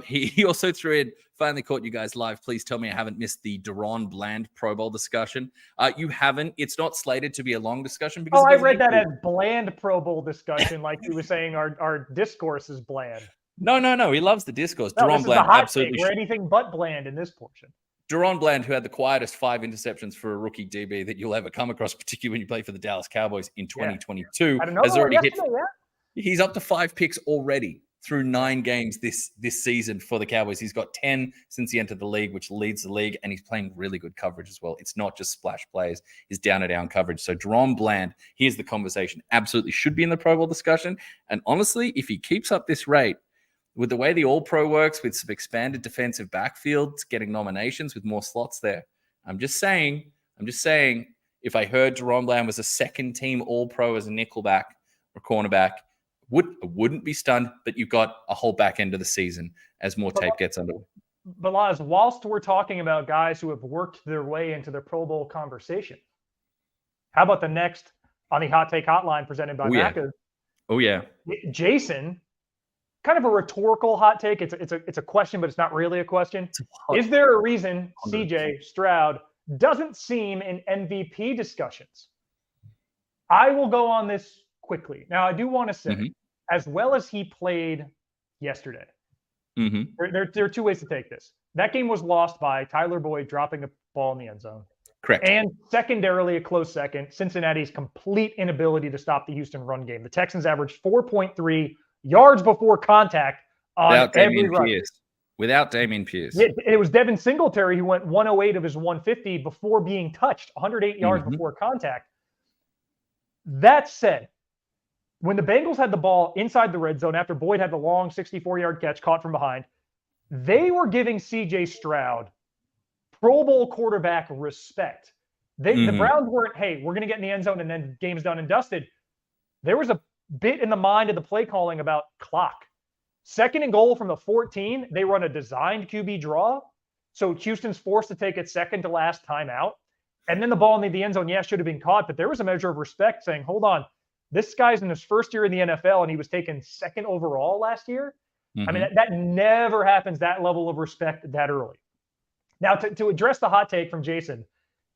He also threw in, finally caught you guys live. Please tell me I haven't missed the Deron Bland Pro Bowl discussion. You haven't. It's not slated to be a long discussion because I read that as bland Pro Bowl discussion, like he was saying our discourse is bland. No. He loves the discourse. No, Deron Bland absolutely. We're anything but bland in this portion. Deron Bland, who had the quietest 5 interceptions for a rookie DB that you'll ever come across, particularly when you play for the Dallas Cowboys in 2022, has already hit. He's up to 5 picks already through 9 games this season for the Cowboys. He's got 10 since he entered the league, which leads the league, and he's playing really good coverage as well. It's not just splash plays; he's down-to-down coverage. So Deron Bland, here's the conversation. Absolutely should be in the Pro Bowl discussion. And honestly, if he keeps up this rate, with the way the All-Pro works, with some expanded defensive backfields, getting nominations with more slots there. I'm just saying, if I heard Deron Bland was a second-team All-Pro as a nickelback or cornerback, wouldn't be stunned, but you've got a whole back end of the season as more tape gets underway. But Laz, whilst we're talking about guys who have worked their way into the Pro Bowl conversation, how about the next on the Hot Take Hotline presented by Macca? Oh, yeah. Jason, kind of a rhetorical hot take. It's a question, but it's not really a question. Is there a reason CJ Stroud doesn't seem in MVP discussions? I will go on this quickly. Now, I do want to say, as well as he played yesterday, there are 2 ways to take this. That game was lost by Tyler Boyd dropping a ball in the end zone. Correct. And secondarily, a close second, Cincinnati's complete inability to stop the Houston run game. The Texans averaged 4.3 yards before contact on every run. Without Dameon Pierce. It was Devin Singletary who went 108 of his 150 before being touched, 108 yards before contact. That said, when the Bengals had the ball inside the red zone after Boyd had the long 64-yard catch caught from behind, they were giving C.J. Stroud Pro Bowl quarterback respect. The Browns weren't, hey, we're going to get in the end zone and then game's done and dusted. There was a bit in the mind of the play calling about clock. 2nd and goal from the 14, they run a designed QB draw. So Houston's forced to take its second to last timeout. And then the ball in the end zone, should have been caught, but there was a measure of respect saying, hold on, this guy's in his first year in the NFL and he was taken 2nd overall last year. I mean, that never happens, that level of respect that early. Now, to address the hot take from Jason,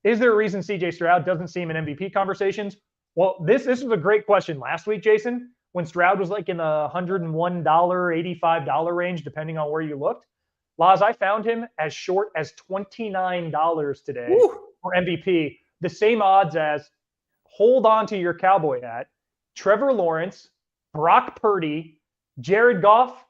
is there a reason CJ Stroud doesn't seem in MVP conversations? Well, this was a great question last week, Jason, when Stroud was like in the $101, $85 range, depending on where you looked. Laz, I found him as short as $29 today for MVP. The same odds as, hold on to your cowboy hat, Trevor Lawrence, Brock Purdy, Jared Goff,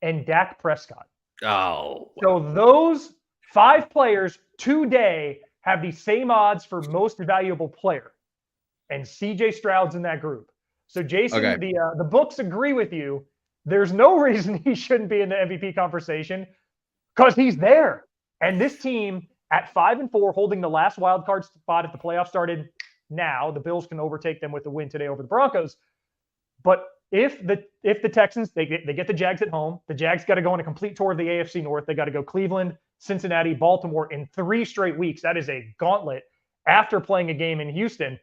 and Dak Prescott. Oh. So those 5 players today have the same odds for most valuable player. And CJ Stroud's in that group. So, Jason, the books agree with you. There's no reason he shouldn't be in the MVP conversation because he's there. And this team at 5-4, holding the last wild card spot if the playoffs started now, the Bills can overtake them with the win today over the Broncos. But if the Texans, they get the Jags at home, the Jags got to go on a complete tour of the AFC North. They got to go Cleveland, Cincinnati, Baltimore in 3 straight weeks. That is a gauntlet after playing a game in Houston.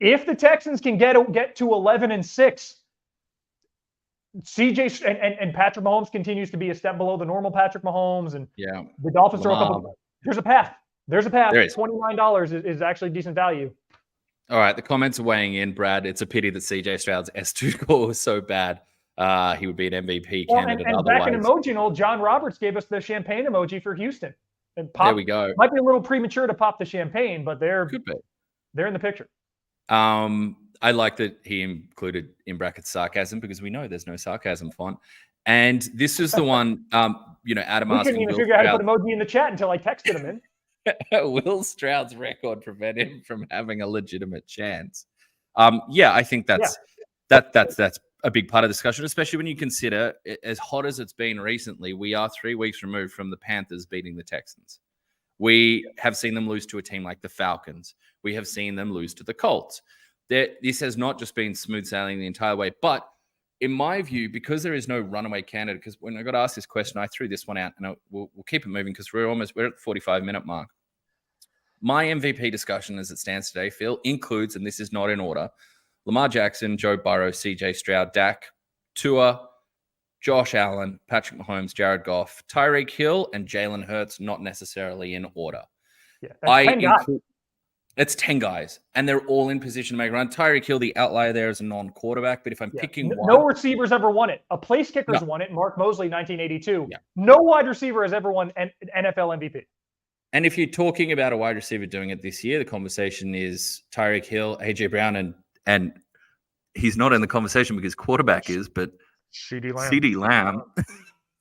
If the Texans can get to 11-6, CJ and Patrick Mahomes continues to be a step below the normal Patrick Mahomes, and the Dolphins are a couple. There's a path. There's a path. There is. $29 is actually decent value. All right, the comments are weighing in, Brad. It's a pity that CJ Stroud's S2 score was so bad. He would be an MVP candidate and otherwise. back in emotional, John Roberts gave us the champagne emoji for Houston. And there we go. Might be a little premature to pop the champagne, but they're in the picture. I like that he included in brackets sarcasm because we know there's no sarcasm font. And this is the one, Adam we asking couldn't even figure out how to put emoji in the chat until I texted him in. Will Stroud's record prevent him from having a legitimate chance? I think that's a big part of the discussion, especially when you consider, as hot as it's been recently, we are 3 weeks removed from the Panthers beating the Texans. We have seen them lose to a team like the Falcons. We have seen them lose to the Colts. This has not just been smooth sailing the entire way, but in my view, because there is no runaway candidate, because when I got asked this question, I threw this one out, and we'll keep it moving because we're at the 45-minute mark. My MVP discussion as it stands today, Phil, includes, and this is not in order, Lamar Jackson, Joe Burrow, CJ Stroud, Dak, Tua, Josh Allen, Patrick Mahomes, Jared Goff, Tyreek Hill, and Jalen Hurts, not necessarily in order. Yeah, that's 10 guys. It's 10 guys, and they're all in position to make a run. Tyreek Hill, the outlier there, is a non-quarterback, but if I'm picking one... No receiver's ever won it. A place kicker's won it, Mark Mosley, 1982. Yeah. No wide receiver has ever won an NFL MVP. And if you're talking about a wide receiver doing it this year, the conversation is Tyreek Hill, A.J. Brown, and he's not in the conversation because quarterback is, but CeeDee Lamb.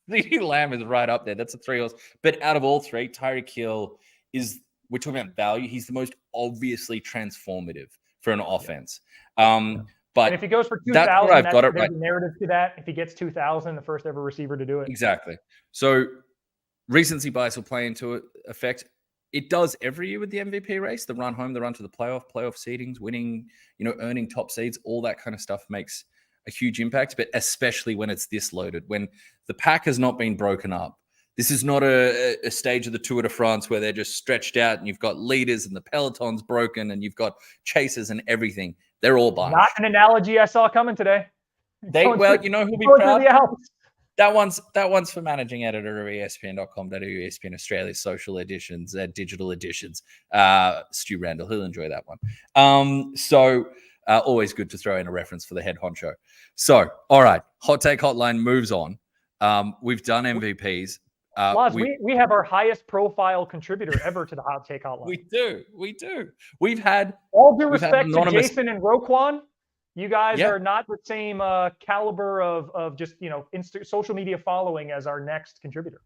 CeeDee Lamb is right up there. That's a 3-horse. But out of all three, Tyreek Hill is... We're talking about value. He's the most obviously transformative for an offense. But and if he goes for 2,000, there's a narrative to that. If he gets 2,000, the first ever receiver to do it. Exactly. So recency bias will play into effect. It does every year with the MVP race. The run home, the run to the playoff seedings, winning, earning top seeds, all that kind of stuff makes a huge impact. But especially when it's this loaded, when the pack has not been broken up. This is not a stage of the Tour de France where they're just stretched out and you've got leaders and the peloton's broken and you've got chasers and everything. They're all bunched. Not an analogy I saw coming today. Who'll be proud? That one's for managing editor of ESPN.com.au, ESPN Australia's social editions, digital editions. Stu Randall, he'll enjoy that one. Always good to throw in a reference for the head honcho. So, all right, Hot Take Hotline moves on. We've done MVPs. We have our highest profile contributor ever to the Hot Take Hotline. We do. We've had all due respect to Jason and Roquan. You guys are not the same caliber of just social media following as our next contributor.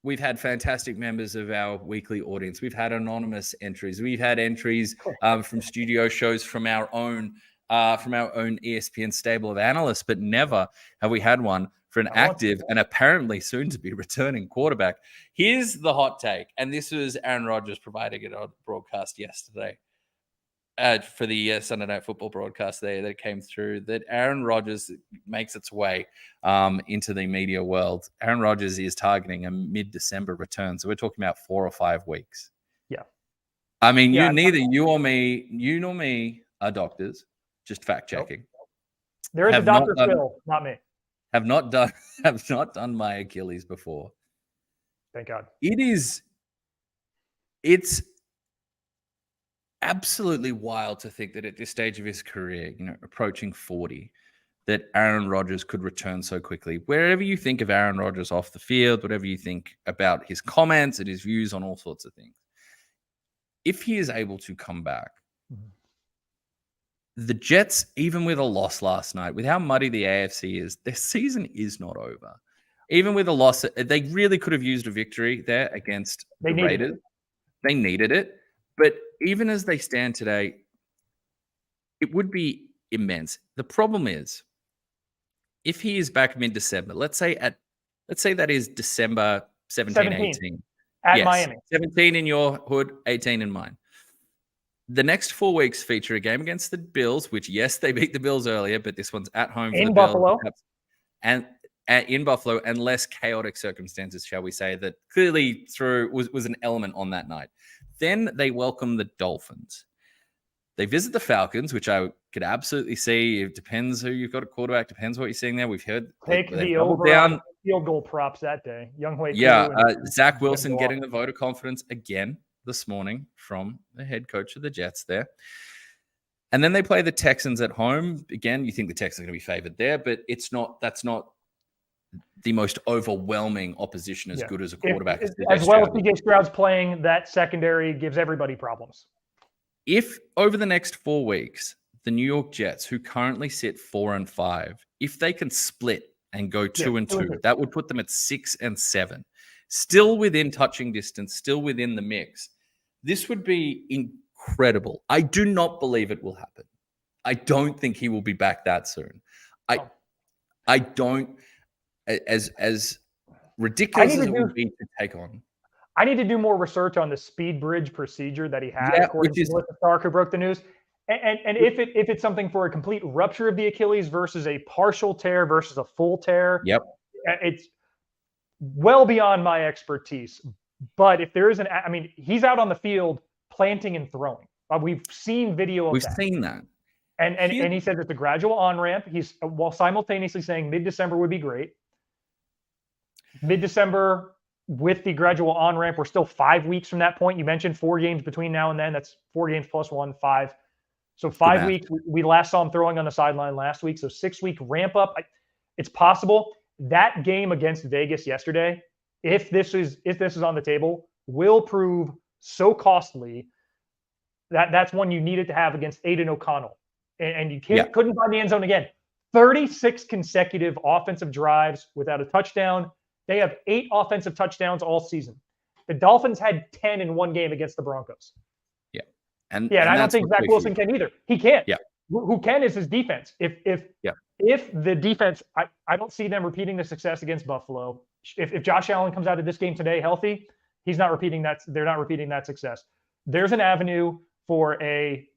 We've had fantastic members of our weekly audience. We've had anonymous entries. We've had entries from studio shows from our own ESPN stable of analysts, but never have we had one for an active and apparently soon to be returning quarterback. Here's the hot take. And this was Aaron Rodgers providing it on broadcast yesterday for the Sunday Night Football broadcast there that came through, that Aaron Rodgers makes its way into the media world. Aaron Rodgers is targeting a mid-December return. So we're talking about 4 or 5 weeks. Yeah. I mean, neither you nor me are doctors, just fact checking. Nope. There is a Dr. Phil, not me. Have not done my Achilles before. Thank God. It's absolutely wild to think that at this stage of his career, approaching 40, that Aaron Rodgers could return so quickly. Wherever you think of Aaron Rodgers off the field, whatever you think about his comments and his views on all sorts of things, if he is able to come back, the Jets, even with a loss last night, with how muddy the AFC is, their season is not over. Even with a loss, they really could have used a victory there against the Raiders. They needed it. But even as they stand today, it would be immense. The problem is, if he is back mid-December, let's say that is December 17. 18. At Miami. 17 in your hood, 18 in mine. The next 4 weeks feature a game against the Bills, which, yes, they beat the Bills earlier, but this one's at home for the Buffalo. Bills. And in Buffalo, and less chaotic circumstances, shall we say, that clearly was an element on that night. Then they welcome the Dolphins. They visit the Falcons, which I could absolutely see. It depends who you've got a quarterback, depends what you're seeing there. We've heard take the over down field goal props that day. Zach Wilson getting the vote of confidence again. this morning from the head coach of the Jets there. And then they play the Texans at home. Again, you think the Texans are going to be favored there, but that's not the most overwhelming opposition as good as a quarterback. As well as CJ Stroud's playing, that secondary gives everybody problems. If over the next 4 weeks, the New York Jets, who currently sit 4-5, if they can split and go 2-2, that would put them at 6-7, still within touching distance, still within the mix. This would be incredible. I do not believe it will happen. I don't think he will be back that soon. I don't, as ridiculous as it would be to take on. I need to do more research on the speed bridge procedure that he had, according to Melissa Stark, who broke the news. And if it's something for a complete rupture of the Achilles versus a partial tear versus a full tear, it's well beyond my expertise. But if there is he's out on the field planting and throwing. We've seen video of that. We've seen that. And he said it's a gradual on-ramp. He's while simultaneously saying mid-December would be great. Mid-December with the gradual on-ramp, we're still 5 weeks from that point. You mentioned 4 games between now and then. That's 4 games plus 1, 5. So 5 weeks. We last saw him throwing on the sideline last week. So 6-week ramp up. It's possible. That game against Vegas yesterday, if this is on the table, will prove so costly that's one you needed to have against Aiden O'Connell. And you couldn't find the end zone again. 36 consecutive offensive drives without a touchdown. They have 8 offensive touchdowns all season. The Dolphins had 10 in one game against the Broncos. And I don't think Zach Wilson can either. He can't. Who can is his defense. If the defense, I don't see them repeating the success against Buffalo. If Josh Allen comes out of this game today healthy, he's not repeating that. They're not repeating that success. There's an avenue for a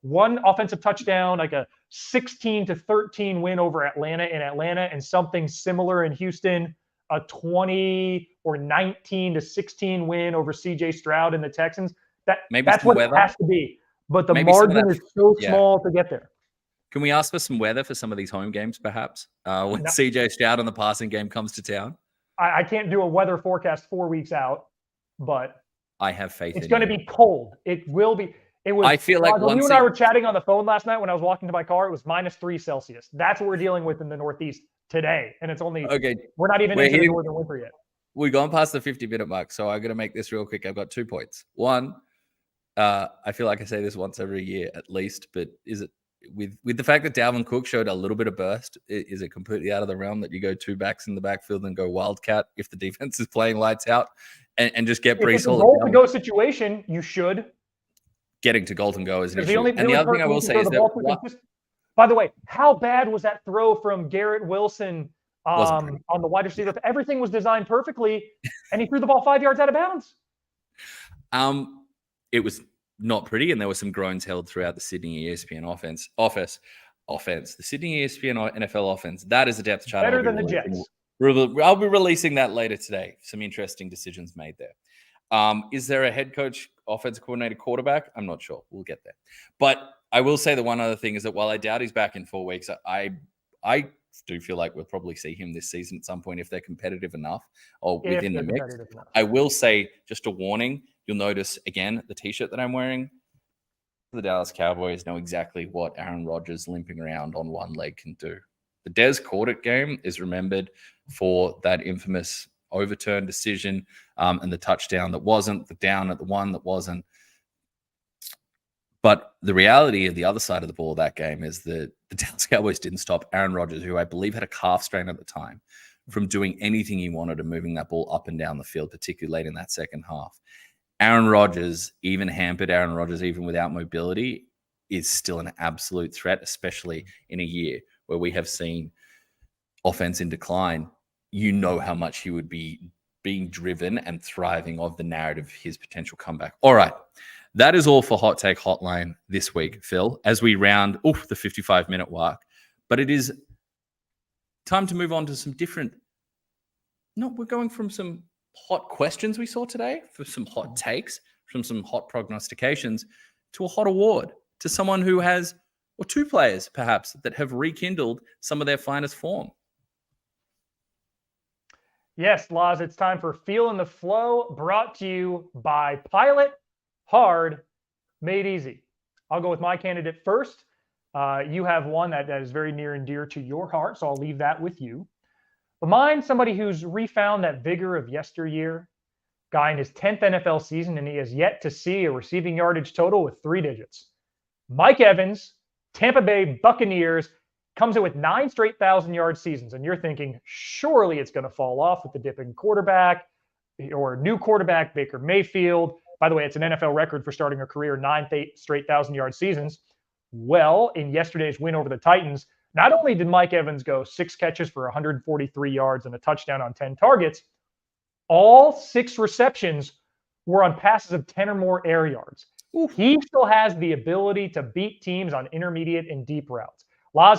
one offensive touchdown, like a 16-13 win over Atlanta in Atlanta, and something similar in Houston, a 20 or 19-16 win over CJ Stroud and the Texans. That's what it has to be. But the margin is so small to get there. Can we ask for some weather for some of these home games, perhaps, when CJ Stroud on the passing game comes to town? I can't do a weather forecast 4 weeks out, but I have faith it's going to be cold. It will be. It was. I feel like when you and I were chatting on the phone last night when I was walking to my car, it was -3 Celsius. That's what we're dealing with in the Northeast today, and it's only We're not even into the northern winter yet. We've gone past the 50-minute mark, so I'm going to make this real quick. I've got 2 points. One, I feel like I say this once every year at least, but is it with the fact that Dalvin Cook showed a little bit of burst, is it completely out of the realm that you go 2 backs in the backfield and go wildcat if the defense is playing lights out and just get Breece Hall? If it's a goal-to-go situation, you should. Getting to goal and go is an issue. And the other thing I will say is that, by the way, how bad was that throw from Garrett Wilson on the wide receiver? Everything was designed perfectly, and he threw the ball 5 yards out of bounds. It was not pretty, and there were some groans held throughout the Sydney ESPN offense. The Sydney ESPN NFL offense, that is a depth chart. Better than the Jets. I'll be releasing that later today. Some interesting decisions made there. Is there a head coach, offensive coordinator, quarterback? I'm not sure. We'll get there. But I will say the one other thing is that while I doubt he's back in 4 weeks, I do feel like we'll probably see him this season at some point if they're competitive enough or within the mix. I will say, just a warning, you'll notice, again, the T-shirt that I'm wearing, the Dallas Cowboys know exactly what Aaron Rodgers limping around on one leg can do. The Des Cordit game is remembered for that infamous overturned decision and the touchdown that wasn't, the down at the one that wasn't. But the reality of the other side of the ball of that game is that the Dallas Cowboys didn't stop Aaron Rodgers, who I believe had a calf strain at the time, from doing anything he wanted and moving that ball up and down the field, particularly late in that second half. Aaron Rodgers, even without mobility, is still an absolute threat, especially in a year where we have seen offense in decline. You know how much he would be being driven and thriving of the narrative of his potential comeback. All right. That is all for Hot Take Hotline this week, Phil, as we round the 55-minute mark. But it is time to move on to some different... No, we're going from some hot questions we saw today, for some hot takes, from some hot prognostications, to a hot award, to someone who has, or 2 players perhaps, that have rekindled some of their finest form. Yes, Laz, it's time for Feelin' the Flow, brought to you by Pilot. hard, made easy. I'll go with my candidate first. You have one that is very near and dear to your heart, so I'll leave that with you. But mine, somebody who's refound that vigor of yesteryear, guy in his 10th NFL season, and he has yet to see a receiving yardage total with 3 digits. Mike Evans, Tampa Bay Buccaneers, comes in with 9 straight 1,000-yard seasons. And you're thinking, surely it's going to fall off with the dipping quarterback or new quarterback, Baker Mayfield. By the way, it's an NFL record for starting a career 9 straight 1,000-yard seasons. Well, in yesterday's win over the Titans, not only did Mike Evans go 6 catches for 143 yards and a touchdown on 10 targets, all 6 receptions were on passes of 10 or more air yards. Oof. He still has the ability to beat teams on intermediate and deep routes.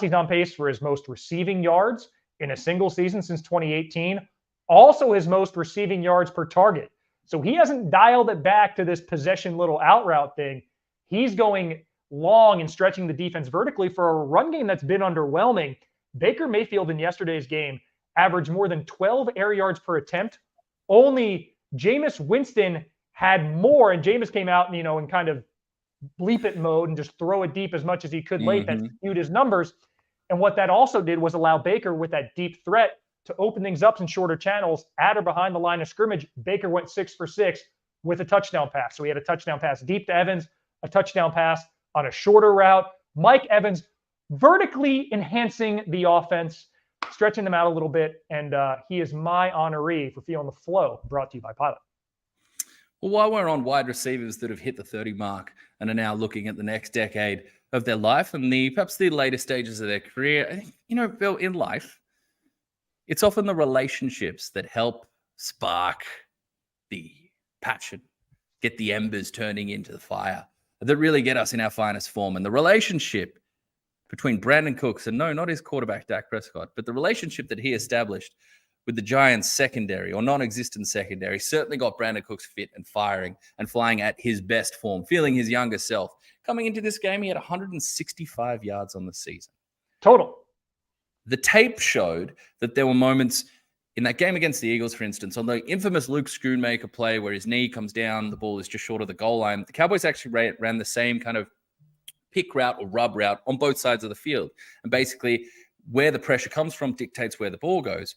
He's on pace for his most receiving yards in a single season since 2018, also his most receiving yards per target. So he hasn't dialed it back to this possession little out route thing. He's going long and stretching the defense vertically for a run game that's been underwhelming. Baker Mayfield in yesterday's game averaged more than 12 air yards per attempt. Only Jameis Winston had more, and Jameis came out, in kind of bleep it mode and just throw it deep as much as he could late. That skewed his numbers. And what that also did was allow Baker, with that deep threat, to open things up in shorter channels at or behind the line of scrimmage. Baker went 6 for 6 with a touchdown pass. So he had a touchdown pass deep to Evans, a touchdown pass on a shorter route. Mike Evans vertically enhancing the offense, stretching them out a little bit. And he is my honoree for feeling the flow, brought to you by Pilot. Well, while we're on wide receivers that have hit the 30 mark and are now looking at the next decade of their life and perhaps the later stages of their career, I think, Bill, in life, it's often the relationships that help spark the passion, get the embers turning into the fire, that really get us in our finest form. And the relationship between Brandon Cooks and, no, not his quarterback, Dak Prescott, but the relationship that he established with the Giants secondary or non-existent secondary certainly got Brandon Cooks fit and firing and flying at his best form, feeling his younger self. Coming into this game, he had 165 yards on the season. Total. The tape showed that there were moments in that game against the Eagles, for instance, on the infamous Luke Schoonmaker play where his knee comes down, the ball is just short of the goal line. The Cowboys actually ran the same kind of pick route or rub route on both sides of the field. And basically, where the pressure comes from dictates where the ball goes.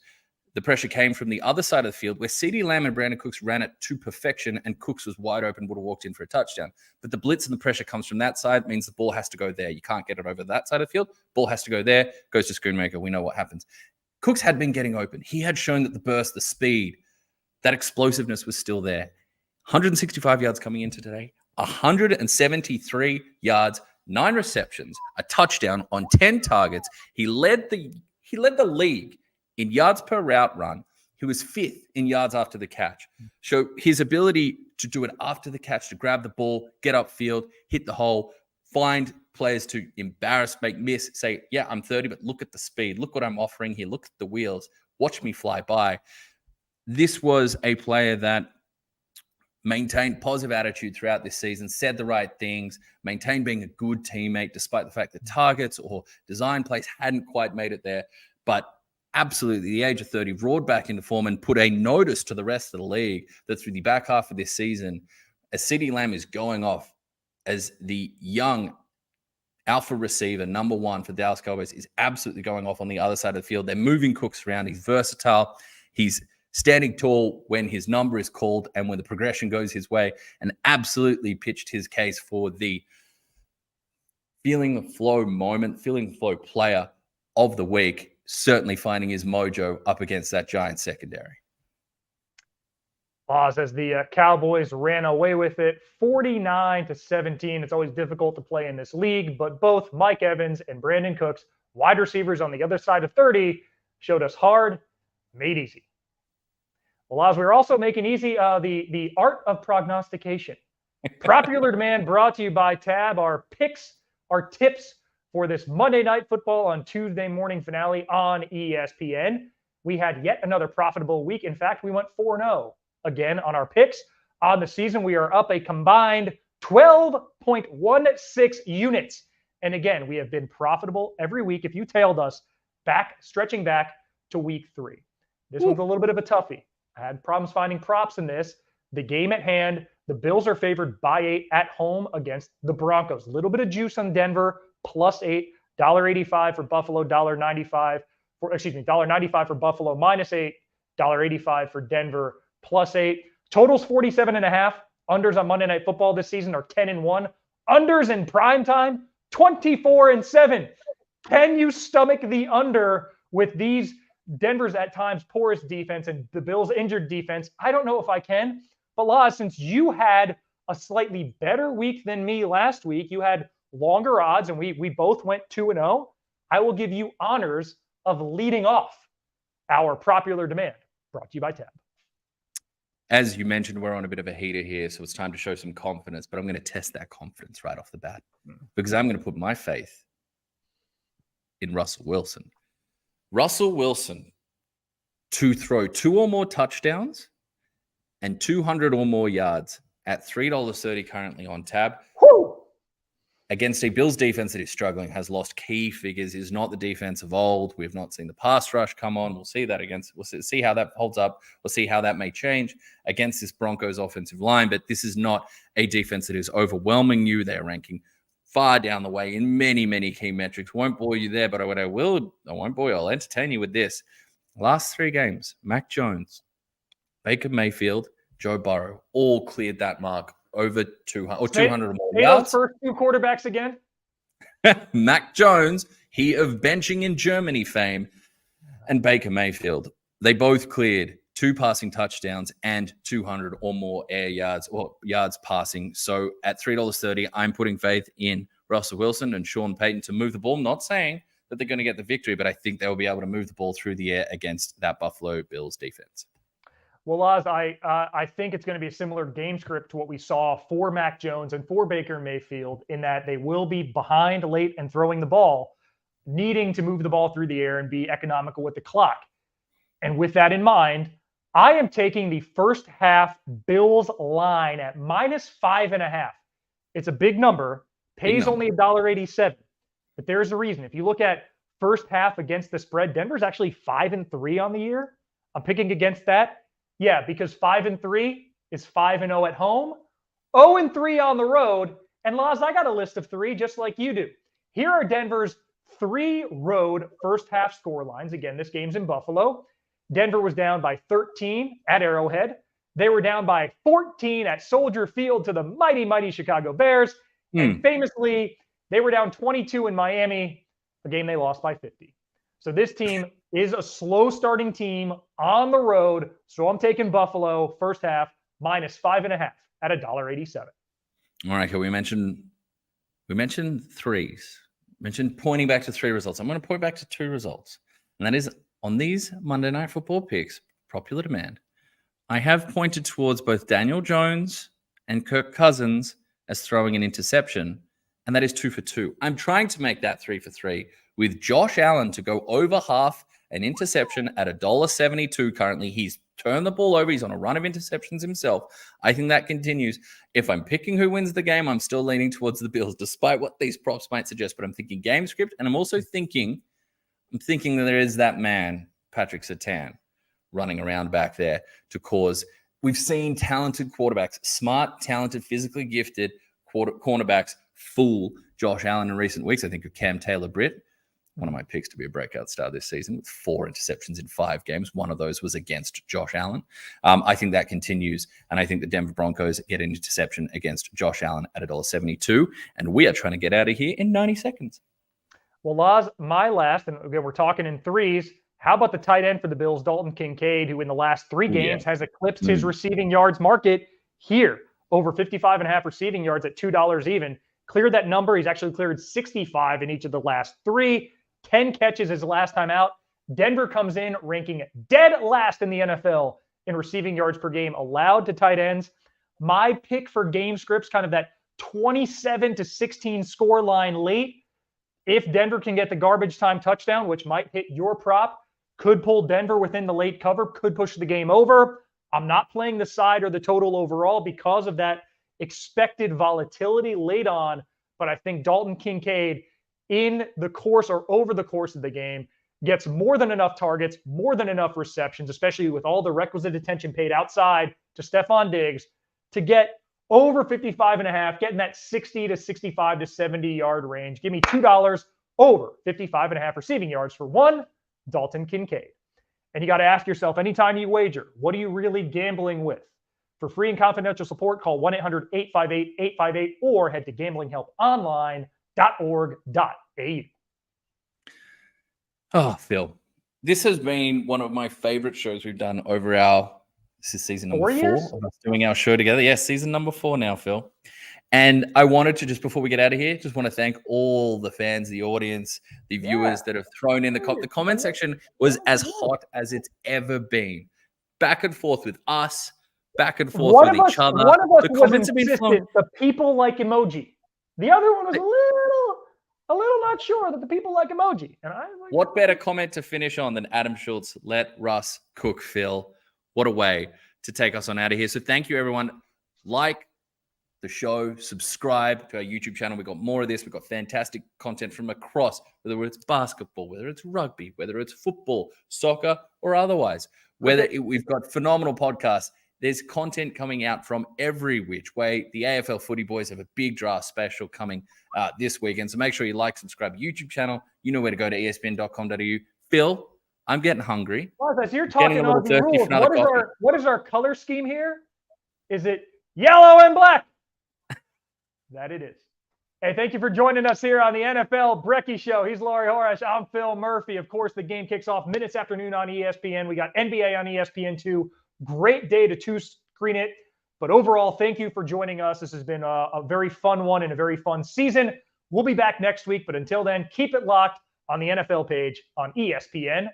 The pressure came from the other side of the field where CeeDee Lamb and Brandon Cooks ran it to perfection and Cooks was wide open, would have walked in for a touchdown. But the blitz and the pressure comes from that side, means the ball has to go there. You can't get it over that side of the field. Ball has to go there, goes to Schoonmaker. We know what happens. Cooks had been getting open. He had shown that the burst, the speed, that explosiveness was still there. 165 yards coming into today, 173 yards, 9 receptions, a touchdown on 10 targets. He led the league in yards per route run. He was 5th in yards after the catch. So his ability to do it after the catch, to grab the ball, get upfield, hit the hole, find players to embarrass, make miss, say, yeah, I'm 30, but look at the speed. Look what I'm offering here. Look at the wheels. Watch me fly by. This was a player that maintained positive attitude throughout this season, said the right things, maintained being a good teammate, despite the fact that targets or design plays hadn't quite made it there. But absolutely, the age of 30, roared back into form and put a notice to the rest of the league that through the back half of this season, as CeeDee Lamb is going off as the young alpha receiver, number 1 for Dallas Cowboys, is absolutely going off on the other side of the field. They're moving Cooks around. He's versatile. He's standing tall when his number is called and when the progression goes his way, and absolutely pitched his case for the feeling the flow moment, feeling the flow player of the week, certainly finding his mojo up against that Giants secondary. Oz, as the Cowboys ran away with it 49-17. It's always difficult to play in this league, but both Mike Evans and Brandon Cooks, wide receivers on the other side of 30, showed us hard, made easy. Well, Oz, we're also making easy the art of prognostication. Popular demand brought to you by Tab. Our picks, our tips for this Monday Night Football on Tuesday morning finale on ESPN. We had yet another profitable week. In fact, we went 4-0 again on our picks. On the season, we are up a combined 12.16 units. And again, we have been profitable every week. If you tailed us stretching back to week 3. This one's a little bit of a toughie. I had problems finding props in this. The game at hand, The Bills are favored by 8 at home against the Broncos. A little bit of juice on Denver, +8, $1.85 for Buffalo, $1.95 for Buffalo, -8, $1.85 for Denver, +8. Totals 47.5. Unders on Monday Night Football this season are 10-1. Unders in primetime, 24-7. Can you stomach the under with these Denver's at times poorest defense and the Bills' injured defense? I don't know if I can. But Laz, since you had a slightly better week than me last week, you had longer odds, and we both went 2-0. I will give you honors of leading off our popular demand, brought to you by Tab. As you mentioned, we're on a bit of a heater here, so it's time to show some confidence, but I'm going to test that confidence right off the bat because I'm going to put my faith in Russell Wilson. Russell Wilson to throw 2 or more touchdowns and 200 or more yards at $3.30 currently on Tab. Woo! Against a Bills defense that is struggling, has lost key figures, is not the defense of old. We have not seen the pass rush come on. We'll see that we'll see how that holds up. We'll see how that may change against this Broncos offensive line. But this is not a defense that is overwhelming you. They're ranking far down the way in many, many key metrics. Won't bore you there, but I won't bore you. I'll entertain you with this. Last 3 games, Mac Jones, Baker Mayfield, Joe Burrow, all cleared that mark over 200 or 200 or more yards. Those first 2 quarterbacks again? Mac Jones, he of benching in Germany fame, and Baker Mayfield. They both cleared 2 passing touchdowns and 200 or more air yards or yards passing. So at $3.30, I'm putting faith in Russell Wilson and Sean Payton to move the ball. Not saying that they're going to get the victory, but I think they'll be able to move the ball through the air against that Buffalo Bills defense. Well, Laz, I think it's going to be a similar game script to what we saw for Mac Jones and for Baker Mayfield, in that they will be behind late and throwing the ball, needing to move the ball through the air and be economical with the clock. And with that in mind, I am taking the first half Bills line at -5.5. It's a big number, pays only $1.87. But there's a reason. If you look at first half against the spread, Denver's actually 5-3 on the year. I'm picking against that. Yeah, because 5-3 is 5-0 at home, 0-3 on the road. And Laz, I got a list of 3 just like you do. Here are Denver's 3 road first half score lines. Again, this game's in Buffalo. Denver was down by 13 at Arrowhead. They were down by 14 at Soldier Field to the mighty, mighty Chicago Bears. And famously, they were down 22 in Miami, a game they lost by 50. So this team is a slow starting team on the road. So I'm taking Buffalo first half -5.5 at $1.87. All right, we mentioned threes. Mentioned pointing back to 3 results. I'm going to point back to 2 results. And that is on these Monday Night Football picks, popular demand. I have pointed towards both Daniel Jones and Kirk Cousins as throwing an interception, and that is 2 for 2. I'm trying to make that 3 for 3 with Josh Allen to go over half an interception at $1.72 currently. He's turned the ball over. He's on a run of interceptions himself. I think that continues. If I'm picking who wins the game, I'm still leaning towards the Bills, despite what these props might suggest. But I'm thinking game script, and I'm also thinking that there is that man, Patrick Surtain, running around back there to cause. We've seen talented quarterbacks, smart, talented, physically gifted cornerbacks fool Josh Allen in recent weeks. I think of Cam Taylor-Britt, one of my picks to be a breakout star this season, with 4 interceptions in 5 games. One of those was against Josh Allen. I think that continues, and I think the Denver Broncos get an interception against Josh Allen at $1.72, and we are trying to get out of here in 90 seconds. Well, Laz, my last, and again, we're talking in threes. How about the tight end for the Bills, Dalton Kincaid, who in the last 3 games has eclipsed his receiving yards market here, over 55.5 receiving yards at $2 even. Cleared that number. He's actually cleared 65 in each of the last 3. 10 catches his last time out. Denver comes in ranking dead last in the NFL in receiving yards per game allowed to tight ends. My pick for game scripts, kind of that 27-16 score line late. If Denver can get the garbage time touchdown, which might hit your prop, could pull Denver within the late cover, could push the game over. I'm not playing the side or the total overall because of that expected volatility late on, but I think Dalton Kincaid in the course or over the course of the game gets more than enough targets, more than enough receptions, especially with all the requisite attention paid outside to Stephon Diggs, to get over 55.5, getting that 60 to 65 to 70 yard range. Give me $2 over 55.5 receiving yards for one, Dalton Kincaid. And you got to ask yourself, anytime you wager, what are you really gambling with? For free and confidential support, call 1-800-858-858 or head to gamblinghelponline.org.au. Oh, Phil, this has been one of my favorite shows we've done over this is season number 4 of us doing our show together. Yes, season number 4 now, Phil. And I wanted to, just before we get out of here, just want to thank all the fans, the audience, the viewers that have thrown in the comment section was as hot as it's ever been. Back and forth with us, back and forth with each other. One of us the was insistent, the people like emoji. The other one was a little not sure that the people like emoji. And I was like, what better comment to finish on than Adam Schultz? Let Russ cook, Phil. What a way to take us on out of here. So thank you, everyone. Like the show, subscribe to our YouTube channel. We've got more of this. We've got fantastic content from across, whether it's basketball, whether it's rugby, whether it's football, soccer, or otherwise. We've got phenomenal podcasts. There's content coming out from every which way. The AFL Footy Boys have a big draft special coming this weekend. So make sure you like, subscribe, YouTube channel. You know where to go to espn.com.au. Phil, I'm getting hungry. As you're talking on the rules, what is our color scheme here? Is it yellow and black? That it is. Hey, thank you for joining us here on the NFL Brekkie Show. He's Laurie Horesh. I'm Phil Murphy. Of course, the game kicks off minutes after noon on ESPN. We got NBA on ESPN2. Great day to two-screen it. But overall, thank you for joining us. This has been a very fun one and a very fun season. We'll be back next week. But until then, keep it locked on the NFL page on ESPN.com.